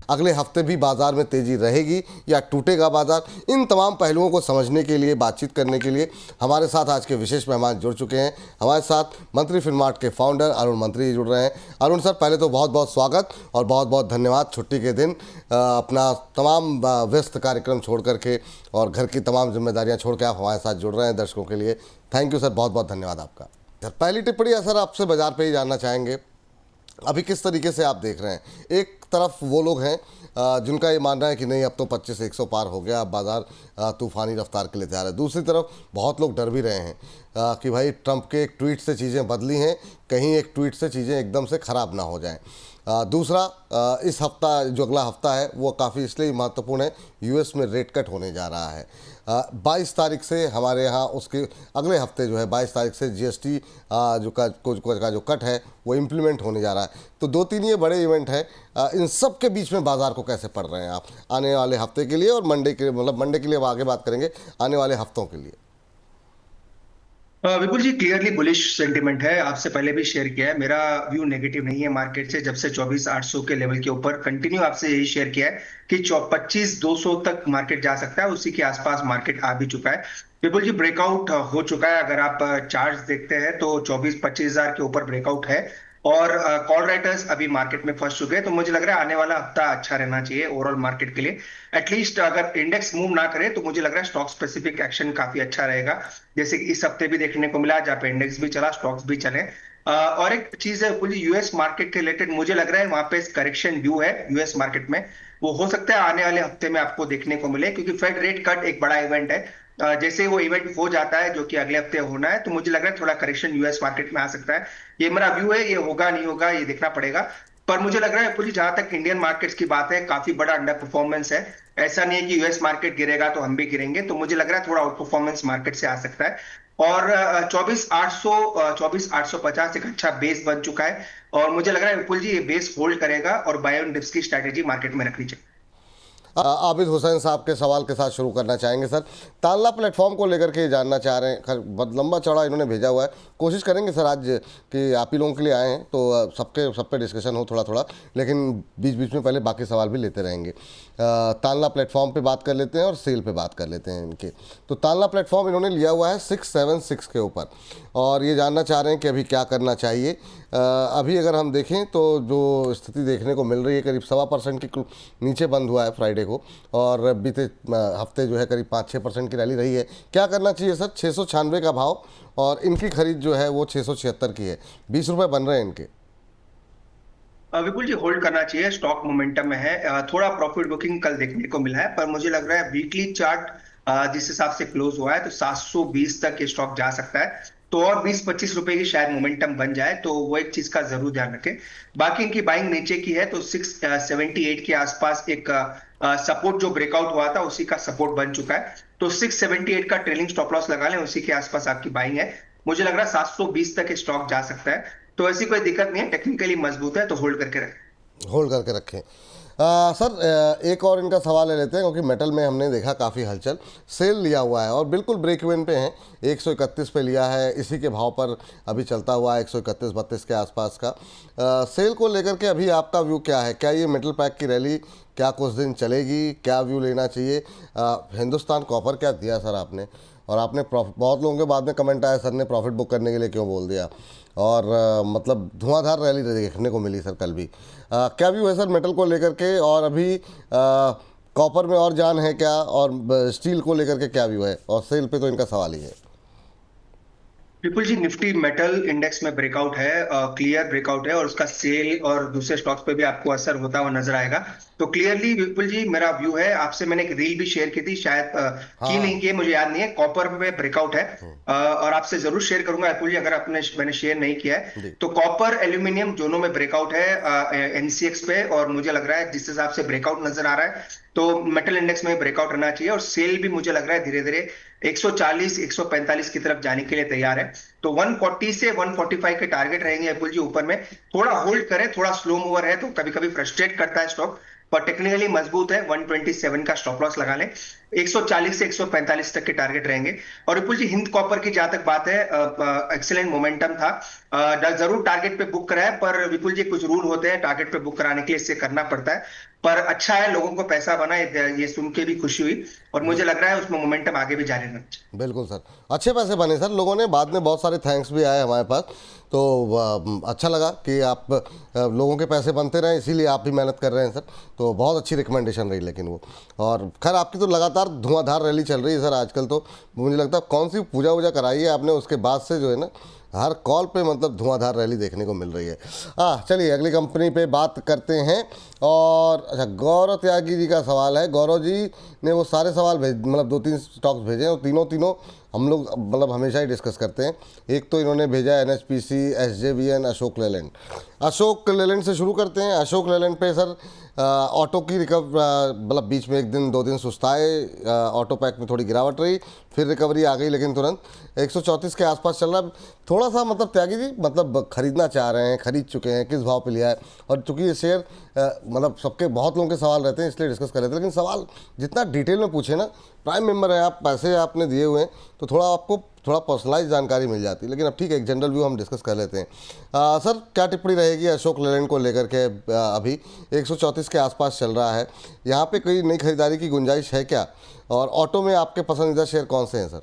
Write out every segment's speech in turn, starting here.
अगले हफ्ते भी बाजार में तेजी रहेगी या टूटेगा बाजार, इन तमाम पहलुओं को समझने के लिए, बातचीत करने के लिए हमारे साथ आज के विशेष मेहमान जुड़ चुके हैं। हमारे साथ मंत्री फिनमार्ट के फाउंडर अरुण मंत्री जुड़ रहे हैं। अरुण सर, पहले तो बहुत बहुत स्वागत और बहुत बहुत धन्यवाद। छुट्टी के दिन अपना तमाम व्यस्त कार्यक्रम छोड़ करके और घर की तमाम जिम्मेदारियाँ छोड़ के आप हमारे साथ जुड़ रहे हैं दर्शकों के लिए। थैंक यू सर, बहुत बहुत धन्यवाद आपका। पहली टिप्पणी सर आपसे बाजार पे ही जानना चाहेंगे, अभी किस तरीके से आप देख रहे हैं? एक तरफ वो लोग हैं जिनका ये मानना है कि नहीं, अब तो 25 से 100 पार हो गया, अब बाजार तूफानी रफ्तार के लिए तैयार है। दूसरी तरफ बहुत लोग डर भी रहे हैं कि भाई ट्रंप के एक ट्वीट से चीज़ें बदली हैं, कहीं एक ट्वीट से चीज़ें एकदम से ख़राब ना हो जाएं। दूसरा, इस हफ्ता जो अगला हफ्ता है वो काफ़ी इसलिए महत्वपूर्ण है, यूएस में रेट कट होने जा रहा है। 22 तारीख से हमारे यहाँ, उसके अगले हफ्ते जो है 22 तारीख से जीएसटी जो कट है वो इम्प्लीमेंट होने जा रहा है। तो 2-3 ये बड़े इवेंट हैं। इन सब के बीच में बाजार को कैसे पढ़ रहे हैं आप आने वाले हफ्ते के लिए और मंडे के लिए, मतलब मंडे के लिए अब आगे बात करेंगे, आने वाले हफ्तों के लिए? विपुल जी, क्लियरली बुलिश सेंटिमेंट है। आपसे पहले भी शेयर किया है, मेरा व्यू नेगेटिव नहीं है मार्केट से। जब से 24,800 के लेवल के ऊपर कंटिन्यू आपसे यही शेयर किया है कि 25,200 तक मार्केट जा सकता है, उसी के आसपास मार्केट आ भी चुका है। विपुल जी, ब्रेकआउट हो चुका है। अगर आप चार्ट देखते हैं तो 24-25,000 के ऊपर ब्रेकआउट है और कॉल राइटर्स अभी मार्केट में फंस चुके हैं। तो मुझे लग रहा है आने वाला हफ्ता अच्छा रहना चाहिए ओवरऑल मार्केट के लिए। एटलीस्ट अगर इंडेक्स मूव ना करे तो मुझे लग रहा है स्टॉक स्पेसिफिक एक्शन काफी अच्छा रहेगा, जैसे कि इस हफ्ते भी देखने को मिला, जहाँ पे इंडेक्स भी चला, स्टॉक्स भी चले। और एक चीज है पूरी यूएस मार्केट के रिलेटेड, मुझे लग रहा है वहां पे करेक्शन व्यू है यूएस मार्केट में, वो हो सकता है आने वाले हफ्ते में आपको देखने को मिले, क्योंकि फेड रेट कट एक बड़ा इवेंट है। जैसे वो इवेंट हो जाता है, जो कि अगले हफ्ते होना है, तो मुझे लग रहा है थोड़ा करेक्शन यूएस मार्केट में आ सकता है। ये मेरा व्यू है, ये होगा नहीं होगा ये देखना पड़ेगा। पर मुझे लग रहा है पूरी, जहां तक इंडियन मार्केट्स की बात है, काफी बड़ा अंडर परफॉर्मेंस है। ऐसा नहीं है कि यूएस मार्केट गिरेगा तो हम भी गिरेंगे, तो मुझे लग रहा है थोड़ा आउट परफॉर्मेंस मार्केट से आ सकता है। और 24,850 एक अच्छा बेस बन चुका है और मुझे लग रहा है विपुल जी ये बेस होल्ड करेगा और बाय ऑन डिप्स की स्ट्रैटेजी मार्केट में रखनी चाहिए। आबिद हुसैन साहब के सवाल के साथ शुरू करना चाहेंगे सर। तानला प्लेटफॉर्म को लेकर के जानना चाह रहे हैं, खैर लंबा चौड़ा इन्होंने भेजा हुआ है, कोशिश करेंगे सर आज कि आप ही लोगों के लिए आए हैं तो सब पे डिस्कशन हो थोड़ा थोड़ा, लेकिन बीच बीच में पहले बाकी सवाल भी लेते रहेंगे। तानला प्लेटफॉर्म पे बात कर लेते हैं और सेल पे बात कर लेते हैं इनके। तो तानला प्लेटफॉर्म इन्होंने लिया हुआ है 676 के ऊपर और ये जानना चाह रहे हैं कि अभी क्या करना चाहिए। अभी अगर हम देखें तो जो स्थिति देखने को मिल रही है, करीब 1.25% की नीचे बंद हुआ है फ्राइडे को, और बीते हफ्ते जो है करीब 5-6% की रैली रही है। क्या करना चाहिए सर? 696 का भाव और इनकी खरीद जो है वो 676 की है, 20 रुपये बन रहे हैं इनके। विपुल जी, होल्ड करना चाहिए, स्टॉक मोमेंटम में है। थोड़ा प्रॉफिट बुकिंग कल देखने को मिला है, पर मुझे लग रहा है वीकली चार्ट जिस हिसाब से क्लोज हुआ है तो 720 तक ये स्टॉक जा सकता है। तो और 20-25 रुपए की शायद मोमेंटम बन जाए, तो वो एक चीज का जरूर ध्यान रखें। बाकी इनकी बाइंग नीचे की है, तो 678 के आसपास एक सपोर्ट जो ब्रेकआउट हुआ था उसी का सपोर्ट बन चुका है। तो 678 का ट्रेलिंग स्टॉप लॉस लगा लें, उसी के आसपास आपकी बाइंग है। मुझे लग रहा है 720 तक स्टॉक जा सकता है, तो ऐसी कोई दिक्कत नहीं है, टेक्निकली मजबूत है, तो होल्ड करके रखें। होल्ड करके रखें। सर एक और इनका सवाल ले लेते हैं, क्योंकि मेटल में हमने देखा काफ़ी हलचल। सेल लिया हुआ है और बिल्कुल ब्रेक इवन पे हैं, 131 पे लिया है, इसी के भाव पर अभी चलता हुआ है 131-32 के आसपास का। सेल को लेकर के अभी आपका व्यू क्या है? क्या ये मेटल पैक की रैली क्या कुछ दिन चलेगी? क्या व्यू लेना चाहिए? हिंदुस्तान कॉपर क्या दिया सर आपने, और आपने बहुत लोगों के बाद में कमेंट आया, सर ने प्रॉफिट बुक करने के लिए क्यों बोल दिया, और मतलब धुआंधार रैली देखने को मिली सर कल भी। क्या व्यू है सर मेटल को लेकर के, और अभी कॉपर में और जान है क्या, और स्टील को लेकर के क्या व्यू है, और सेल पे तो इनका सवाल ही है। विपुल जी, निफ्टी मेटल इंडेक्स में ब्रेकआउट है, क्लियर ब्रेकआउट है, और उसका सेल और दूसरे स्टॉक्स पे भी आपको असर होता हुआ नजर आएगा। तो क्लियरली विपुल जी मेरा व्यू है, आपसे मैंने एक रील भी शेयर की थी, शायद की हाँ। नहीं की, मुझे याद नहीं है। कॉपर में ब्रेकआउट है, और आपसे जरूर शेयर करूंगा विपुल जी, अगर मैंने शेयर नहीं किया है जी। तो। कॉपर एल्यूमिनियम दोनों में ब्रेकआउट है एनसीएक्स पे, और मुझे लग रहा है जिस हिसाब से ब्रेकआउट नजर आ रहा है तो मेटल इंडेक्स में ब्रेकआउट रहना चाहिए। और सेल भी मुझे लग रहा है धीरे धीरे 140 145 की तरफ जाने के लिए तैयार है। तो 140 से 145 के टारगेट रहेंगे अपुल जी ऊपर में। थोड़ा होल्ड करें, थोड़ा स्लो मूवर है तो कभी कभी फ्रस्ट्रेट करता है स्टॉक, पर टेक्निकली मजबूत है। 127 का स्टॉप लॉस लगा लें, 140 से 145 तक के टारगेट रहेंगे। और विपुल जी, हिंद कॉपर की जहां तक बात है, एक्सीलेंट मोमेंटम था, जरूर टारगेट पे बुक कराया, पर विपुल जी कुछ रूल होते हैं टारगेट पे बुक कराने के लिए, इससे करना पड़ता है। पर अच्छा है, लोगों को पैसा बना, ये सुन के भी खुशी हुई। और मुझे लग रहा है उसमें मोमेंटम आगे भी जारी रहना चाहिए। बिल्कुल सर, अच्छे पैसे बने सर, लोगों ने बाद में बहुत सारे थैंक्स भी आए हमारे पास। तो अच्छा लगा कि आप लोगों के पैसे बनते रहे, इसीलिए आप भी मेहनत कर रहे हैं सर। तो बहुत अच्छी रिकमेंडेशन रही लेकिन वो। और खैर आपकी तो लगातार धुआंधार रैली चल रही है सर आजकल। तो मुझे लगता है कौन सी पूजा वूजा कराई है आपने, उसके बाद से जो है ना हर कॉल पे मतलब धुआंधार रैली देखने को मिल रही है। चलिए अगली कंपनी पे बात करते हैं। और अच्छा, गौरव त्यागी जी का सवाल है। गौरव जी ने वो सारे सवाल मतलब 2-3 स्टॉक्स भेजे हैं, और तीनों तीनों हम लोग मतलब हमेशा ही डिस्कस करते हैं। एक तो इन्होंने भेजा NHPC, SJVN, अशोक लेलैंड। अशोक लेलैंड से शुरू करते हैं। अशोक लेलैंड पे सर ऑटो की मतलब बीच में 1-2 दिन सुस्ताए, ऑटो पैक में थोड़ी गिरावट रही, फिर रिकवरी आ गई, लेकिन तुरंत 134 के आसपास चल रहा है। थोड़ा सा मतलब त्यागी जी मतलब खरीदना चाह रहे हैं, खरीद चुके हैं, किस भाव पे लिया है? और चूंकि ये शेयर मतलब सबके बहुत लोगों के सवाल रहते हैं इसलिए डिस्कस कर लेते हैं, लेकिन सवाल जितना डिटेल में पूछे ना, प्राइम मेंबर है आप, पैसे आपने दिए हुए हैं, तो थोड़ा आपको थोड़ा पर्सनलाइज जानकारी मिल जाती है। लेकिन अब ठीक है, एक जनरल व्यू हम डिस्कस कर लेते हैं। सर क्या टिप्पणी रहेगी अशोक लेलैंड को लेकर के? अभी 134 के आसपास चल रहा है, यहाँ पे कोई नई खरीदारी की गुंजाइश है क्या? और ऑटो में आपके पसंदीदा शेयर कौन से हैं सर?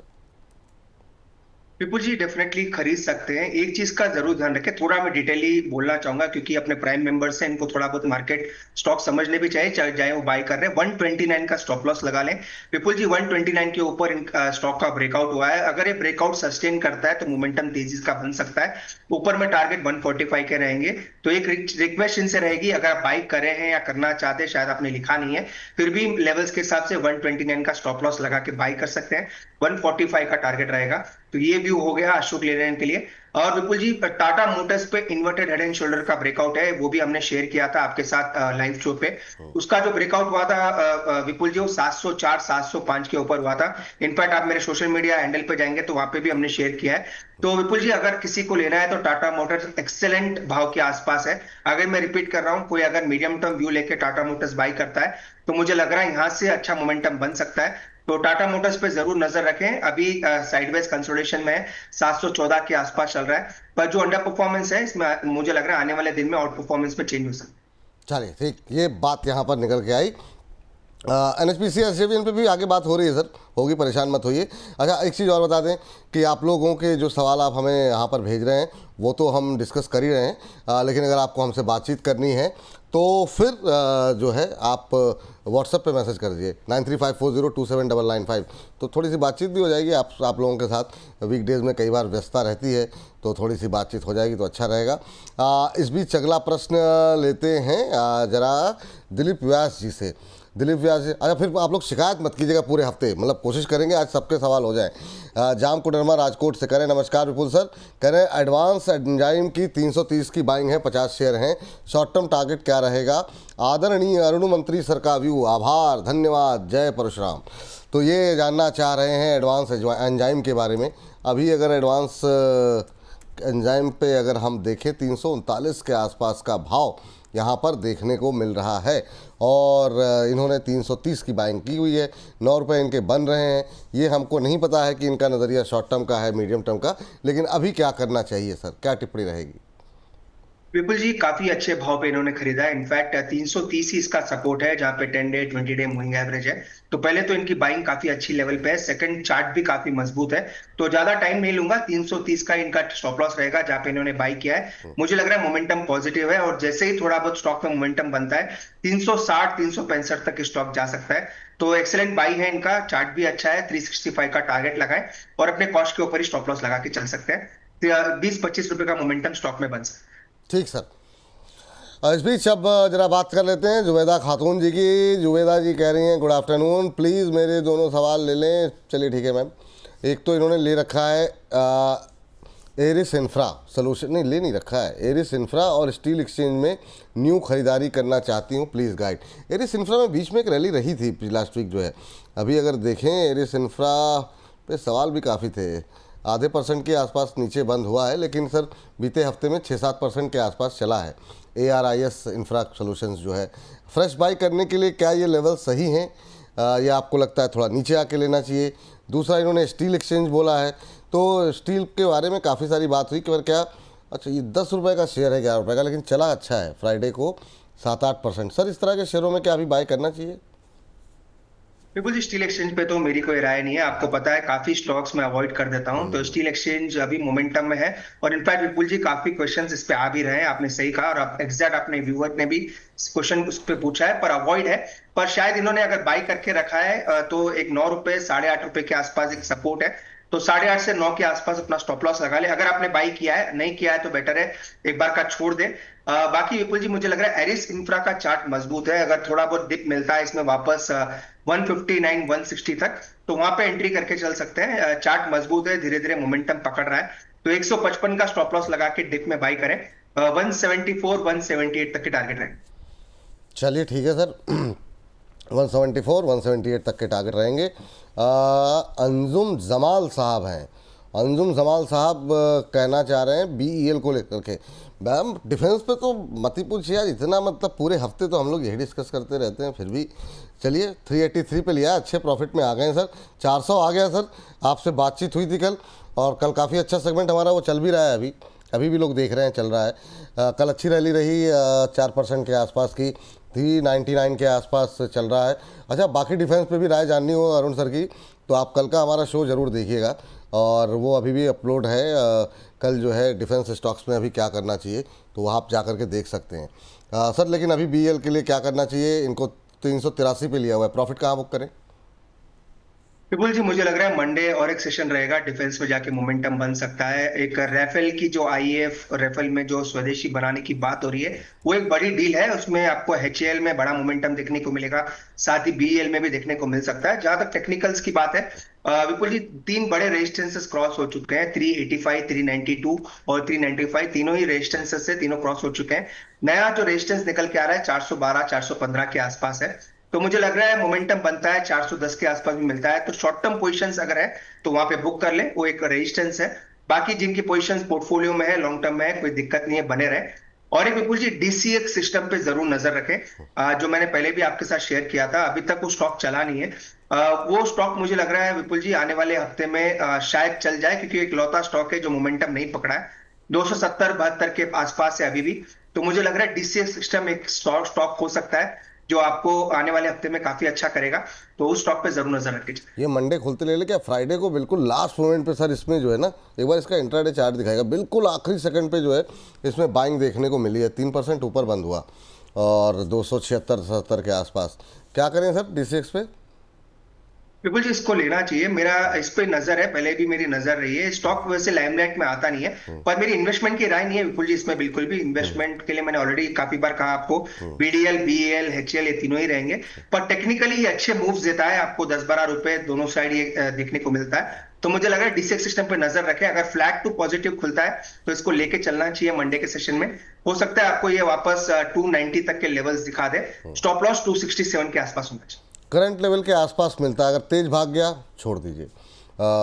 विपुल जी डेफिनेटली खरीद सकते हैं। एक चीज का जरूर ध्यान रखें, थोड़ा मैं डिटेली बोलना चाहूंगा क्योंकि अपने प्राइम मेंबर्स हैं, इनको थोड़ा बहुत मार्केट स्टॉक समझने भी चाहिए, चाहे वो बाय कर रहे हैं। 129 का स्टॉप लॉस लगा लें विपुल जी। 129 के ऊपर इनका स्टॉक का ब्रेकआउट हुआ है, अगर ये ब्रेकआउट सस्टेन करता है तो मोमेंटम तेजी का बन सकता है। ऊपर में टारगेट 145 के रहेंगे। तो एक रिक्वेस्ट इनसे रहेगी, अगर आप बाई करे हैं या करना चाहते हैं, शायद आपने लिखा नहीं है, फिर भी लेवल्स के हिसाब से 129 का स्टॉप लॉस लगा के बाई कर सकते हैं। 145 का टारगेट रहेगा। तो ये व्यू हो गया अशोक लेलैंड के लिए। और विपुल जी टाटा मोटर्स पे इन्वर्टेड हेड एंड शोल्डर का ब्रेकआउट है, वो भी हमने शेयर किया था आपके साथ लाइव शो पे। उसका जो ब्रेकआउट हुआ था विपुल जी, वो 704 705 के ऊपर हुआ था। इनफैक्ट आप मेरे सोशल मीडिया हैंडल पे जाएंगे तो वहां पे भी हमने शेयर किया है। तो विपुल जी अगर किसी को लेना है तो टाटा मोटर्स एक्सेलेंट भाव के आसपास है। अगर मैं रिपीट कर रहा हूँ, कोई अगर मीडियम टर्म व्यू लेके टाटा मोटर्स बाई करता है तो मुझे लग रहा है यहाँ से अच्छा मोमेंटम बन सकता है। तो टाटा मोटर्स पे जरूर नजर रखें। अभी साइडवेज कंसोलिडेशन में 714 के आसपास चल रहा है, पर जो अंडर परफॉर्मेंस है इसमें मुझे लग रहा है आने वाले दिन में आउट परफॉर्मेंस में चेंज हो सकता है। चलिए ठीक, ये बात यहाँ पर निकल के आई। NHPC SJVN पे भी आगे बात हो रही है सर, होगी, परेशान मत होइए। अच्छा एक चीज़ और बता दें कि आप लोगों के जो सवाल आप हमें यहाँ पर भेज रहे हैं वो तो हम डिस्कस कर ही रहे हैं, लेकिन अगर आपको हमसे बातचीत करनी है तो फिर जो है आप व्हाट्सएप पे मैसेज कर दीजिए 9354027995। तो थोड़ी सी बातचीत भी हो जाएगी आप लोगों के साथ। वीकडेज़ में कई बार व्यस्तता रहती है तो थोड़ी सी बातचीत हो जाएगी तो अच्छा रहेगा। इस बीच अगला प्रश्न लेते हैं ज़रा दिलीप व्यास जी से। दिलीप व्यास जी, अच्छा फिर आप लोग शिकायत मत कीजिएगा पूरे हफ्ते, मतलब कोशिश करेंगे आज सबके सवाल हो जाएं। जाम कुडरमा राजकोट से करें, नमस्कार विपुल सर, कह रहे हैं एडवांस एंजाइम की 330 की बाइंग है, 50 शेयर हैं, शॉर्ट टर्म टारगेट क्या रहेगा? आदरणीय अरुण मंत्री सर का व्यू, आभार धन्यवाद, जय परशुराम। तो ये जानना चाह रहे हैं एडवांस एंजाइम के बारे में। अभी अगर एडवांस एंजाइम पे अगर हम देखें 339 के आसपास का भाव यहाँ पर देखने को मिल रहा है, और इन्होंने 330 की बाइंग की हुई है, 9 रुपये इनके बन रहे हैं। ये हमको नहीं पता है कि इनका नज़रिया शॉर्ट टर्म का है मीडियम टर्म का, लेकिन अभी क्या करना चाहिए सर, क्या टिप्पणी रहेगी? विपुल जी काफी अच्छे भाव पे इन्होंने खरीदा है। इनफैक्ट 330 ही इसका सपोर्ट है, जहां पे 10 डे 20 डे मूविंग एवरेज है। तो पहले तो इनकी बाइंग काफी अच्छी लेवल पे है, सेकंड चार्ट भी काफी मजबूत है। तो ज्यादा टाइम नहीं लूंगा, 330 का इनका स्टॉप लॉस रहेगा जहां पे इन्होंने बाई किया है। मुझे लग रहा है मोमेंटम पॉजिटिव है, और जैसे ही थोड़ा बहुत स्टॉक में मोमेंटम बनता है 360 365 तक स्टॉक जा सकता है। तो एक्सेलेंट बाई है इनका, चार्ट भी अच्छा है। 365 का टारगेट लगाएं और अपने कॉस्ट के ऊपर ही स्टॉप लॉस लगा के चल सकते हैं। 20-25 रुपए का मोमेंटम स्टॉक में बन सकता है। ठीक सर। इस बीच अब जरा बात कर लेते हैं जुबैदा खातून जी की। जुबैदा जी कह रही हैं गुड आफ्टरनून, प्लीज़ मेरे दोनों सवाल ले लें। चलिए ठीक है मैम। एक तो इन्होंने ले रखा है एरिस इंफ्रा सोल्यूशन, नहीं ले नहीं रखा है, एरिस इंफ्रा और स्टील एक्सचेंज में न्यू खरीदारी करना चाहती हूँ, प्लीज़ गाइड। एरिस इंफ्रा में बीच में एक रैली रही थी लास्ट वीक जो है, अभी अगर देखें एरिस इंफ्रा पे सवाल भी काफ़ी थे, आधे % के आसपास नीचे बंद हुआ है, लेकिन सर बीते हफ्ते में 6-7% के आसपास चला है। ARIS इंफ्रा सोल्यूशंस जो है, फ्रेश बाई करने के लिए क्या ये लेवल सही हैं, या आपको लगता है थोड़ा नीचे आके लेना चाहिए? दूसरा इन्होंने स्टील एक्सचेंज बोला है, तो स्टील के बारे में काफ़ी सारी बात हुई कि क्या, अच्छा ये 10 रुपये का शेयर है, 11 रुपये का, लेकिन चला अच्छा है, फ्राइडे को 7-8%। सर इस तरह के शेयरों में क्या अभी बाय करना चाहिए? बिल्कुल जी, स्टील एक्सचेंज पे तो मेरी कोई राय नहीं है। आपको पता है काफी स्टॉक्स मैं अवॉइड कर देता हूं, तो स्टील एक्सचेंज अभी मोमेंटम में है। और इनफैक्ट विपुल जी काफी क्वेश्चंस इस पे आ भी रहे हैं, आपने सही कहा, और आप एग्जैक्ट अपने व्यूअर ने भी क्वेश्चन उस पे पूछा है, पर अवॉइड है। पर शायद इन्होंने अगर बाई करके रखा है तो एक 9 रुपए, ₹8.5 के आसपास एक सपोर्ट है। तो 8.5 से 9 के आसपास अपना स्टॉप लॉस लगा ले। अगर आपने बाई किया है, नहीं किया है तो बेटर है एक बार का छोड़ दे। बाकी विपुल जी मुझे लग रहा है एरिस इंफ्रा का चार्ट मजबूत है। अगर थोड़ा बहुत डिप मिलता है इसमें वापस 159 160 तक, तो वहां पे एंट्री करके चल सकते हैं। चार्ट मजबूत है, धीरे धीरे मोमेंटम पकड़ रहा है, तो 155 का स्टॉप लॉस लगा के डिप में बाई करें। 174 178 तक के टारगेट रहें। चलिए ठीक है सर। 174 178 तक के टारगेट रहेंगे। अंजुम जमाल साहब हैं। अंजुम जमाल साहब कहना चाह रहे हैं बीईएल को लेकर के। मैम डिफेंस पे तो मत ही पूछिए यार, इतना मतलब पूरे हफ्ते तो हम लोग यही डिस्कस करते रहते हैं, फिर भी चलिए 383 पे लिया, अच्छे प्रॉफिट में आ गए हैं सर। 400 आ गया सर। आपसे बातचीत हुई थी कल, और कल काफ़ी अच्छा सेगमेंट हमारा वो चल भी रहा है, अभी भी लोग देख रहे हैं, चल रहा है। कल अच्छी रैली रही, 4% के आसपास की, 399 के आसपास चल रहा है। अच्छा, बाकी डिफेंस पे भी राय जाननी हो अरुण सर की, तो आप कल का हमारा शो ज़रूर देखिएगा, और वो अभी भी अपलोड है। कल जो है डिफेंस स्टॉक्स में अभी क्या करना चाहिए, तो वहाँ आप जा कर के देख सकते हैं। सर लेकिन अभी बीएल के लिए क्या करना चाहिए? इनको 383 पे लिया हुआ है, प्रॉफिट कहाँ बुक करें? विपुल जी मुझे लग रहा है मंडे और एक सेशन रहेगा, डिफेंस में जाके मोमेंटम बन सकता है। एक राफेल की जो आईएएफ राफेल में जो स्वदेशी बनाने की बात हो रही है, वो एक बड़ी डील है। उसमें आपको एचएएल में बड़ा मोमेंटम देखने को मिलेगा, साथ ही बीईएल में भी देखने को मिल सकता है। जहां तक टेक्निकल्स की बात है, विपुल जी 3 बड़े रेजिस्टेंसेस क्रॉस हो चुके हैं, 385 392 और 395। तीनों ही रेजिस्टेंसेस से तीनों क्रॉस हो चुके हैं। नया जो रेजिस्टेंस निकल के आ रहा है 412 415 के आसपास है। तो मुझे लग रहा है मोमेंटम बनता है, 410 के आसपास भी मिलता है। तो शॉर्ट टर्म पोजीशंस अगर है तो वहां पे बुक कर ले, वो एक रेजिस्टेंस है। बाकी जिनकी पोजीशंस पोर्टफोलियो में है, लॉन्ग टर्म में है, कोई दिक्कत नहीं है, बने रहे। और एक विपुल जी डीसीएक्स सिस्टम पे जरूर नजर रखें। जो मैंने पहले भी आपके साथ शेयर किया था, अभी तक वो स्टॉक चला नहीं है। वो स्टॉक मुझे लग रहा है विपुल जी आने वाले हफ्ते में शायद चल जाए, क्योंकि एक लौता स्टॉक है जो मोमेंटम नहीं पकड़ा है। 270-72 के आसपास है अभी भी। तो मुझे लग रहा है डीसीएक्स सिस्टम एक स्टॉक हो सकता है जो आपको आने वाले हफ्ते में काफी अच्छा करेगा। तो उस स्टॉक पे जरूर नजर रखिए। ये मंडे खोलते ले क्या फ्राइडे को बिल्कुल लास्ट मोमेंट पे सर इसमें जो है ना, एक बार इसका इंट्राडे चार्ट दिखाएगा, बिल्कुल आखिरी सेकंड पे जो है इसमें बाइंग देखने को मिली है। 3% ऊपर बंद हुआ, और 276-77 के आसपास। क्या करें सर डीसीएक्स पे? बिल्कुल जी इसको लेना चाहिए, मेरा इस पे नजर है, पहले भी मेरी नजर रही है। स्टॉक वैसे लाइमलाइट में आता नहीं है, पर मेरी इन्वेस्टमेंट की राय नहीं है विपुल जी इसमें, बिल्कुल भी। इन्वेस्टमेंट के लिए मैंने ऑलरेडी काफी बार कहा आपको, बीडीएल बीएल एचएल ये तीनों ही रहेंगे। पर टेक्निकली ये अच्छे मूव्स देता है आपको, 10-12 रुपए दोनों साइड ये देखने को मिलता है। तो मुझे लग रहा है डीसीएक्स सिस्टम पे नजर रखें, अगर फ्लैट टू पॉजिटिव खुलता है तो इसको लेके चलना चाहिए मंडे के सेशन में। हो सकता है आपको ये वापस 290 तक के लेवल्स दिखा दे। स्टॉप लॉस 267 के आसपास होना चाहिए। करंट लेवल के आसपास मिलता है, अगर तेज भाग गया छोड़ दीजिए,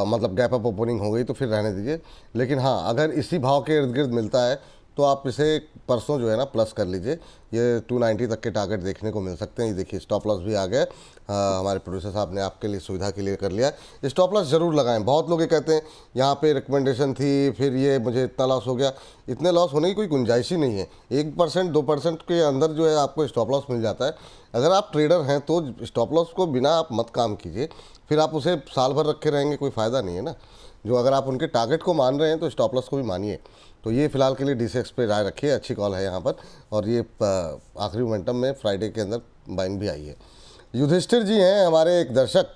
मतलब गैप अप ओपनिंग हो गई तो फिर रहने दीजिए। लेकिन हाँ, अगर इसी भाव के इर्द गिर्द मिलता है तो आप इसे परसों जो है ना प्लस कर लीजिए। ये 290 तक के टारगेट देखने को मिल सकते हैं। ये देखिए स्टॉप लॉस भी आ गया, हमारे प्रोड्यूसर साहब ने आपके लिए सुविधा के लिए कर लिया। स्टॉप लॉस जरूर लगाएं। बहुत लोग ये कहते हैं यहाँ पे रिकमेंडेशन थी, फिर ये मुझे इतना लॉस हो गया। इतने लॉस होने की कोई गुंजाइश ही नहीं है। 1% 2% के अंदर जो है आपको स्टॉप लॉस मिल जाता है। अगर आप ट्रेडर हैं तो स्टॉप लॉस को बिना आप मत काम कीजिए, फिर आप उसे साल भर रखे रहेंगे, कोई फ़ायदा नहीं है ना। जो अगर आप उनके टारगेट को मान रहे हैं तो स्टॉप लॉस को भी मानिए। तो ये फिलहाल के लिए डीसीएक्स पे राय रखिए, अच्छी कॉल है यहाँ पर। और ये आखिरी मोमेंटम में फ्राइडे के अंदर बाइंग भी आई है। युधिष्ठिर जी हैं हमारे एक दर्शक,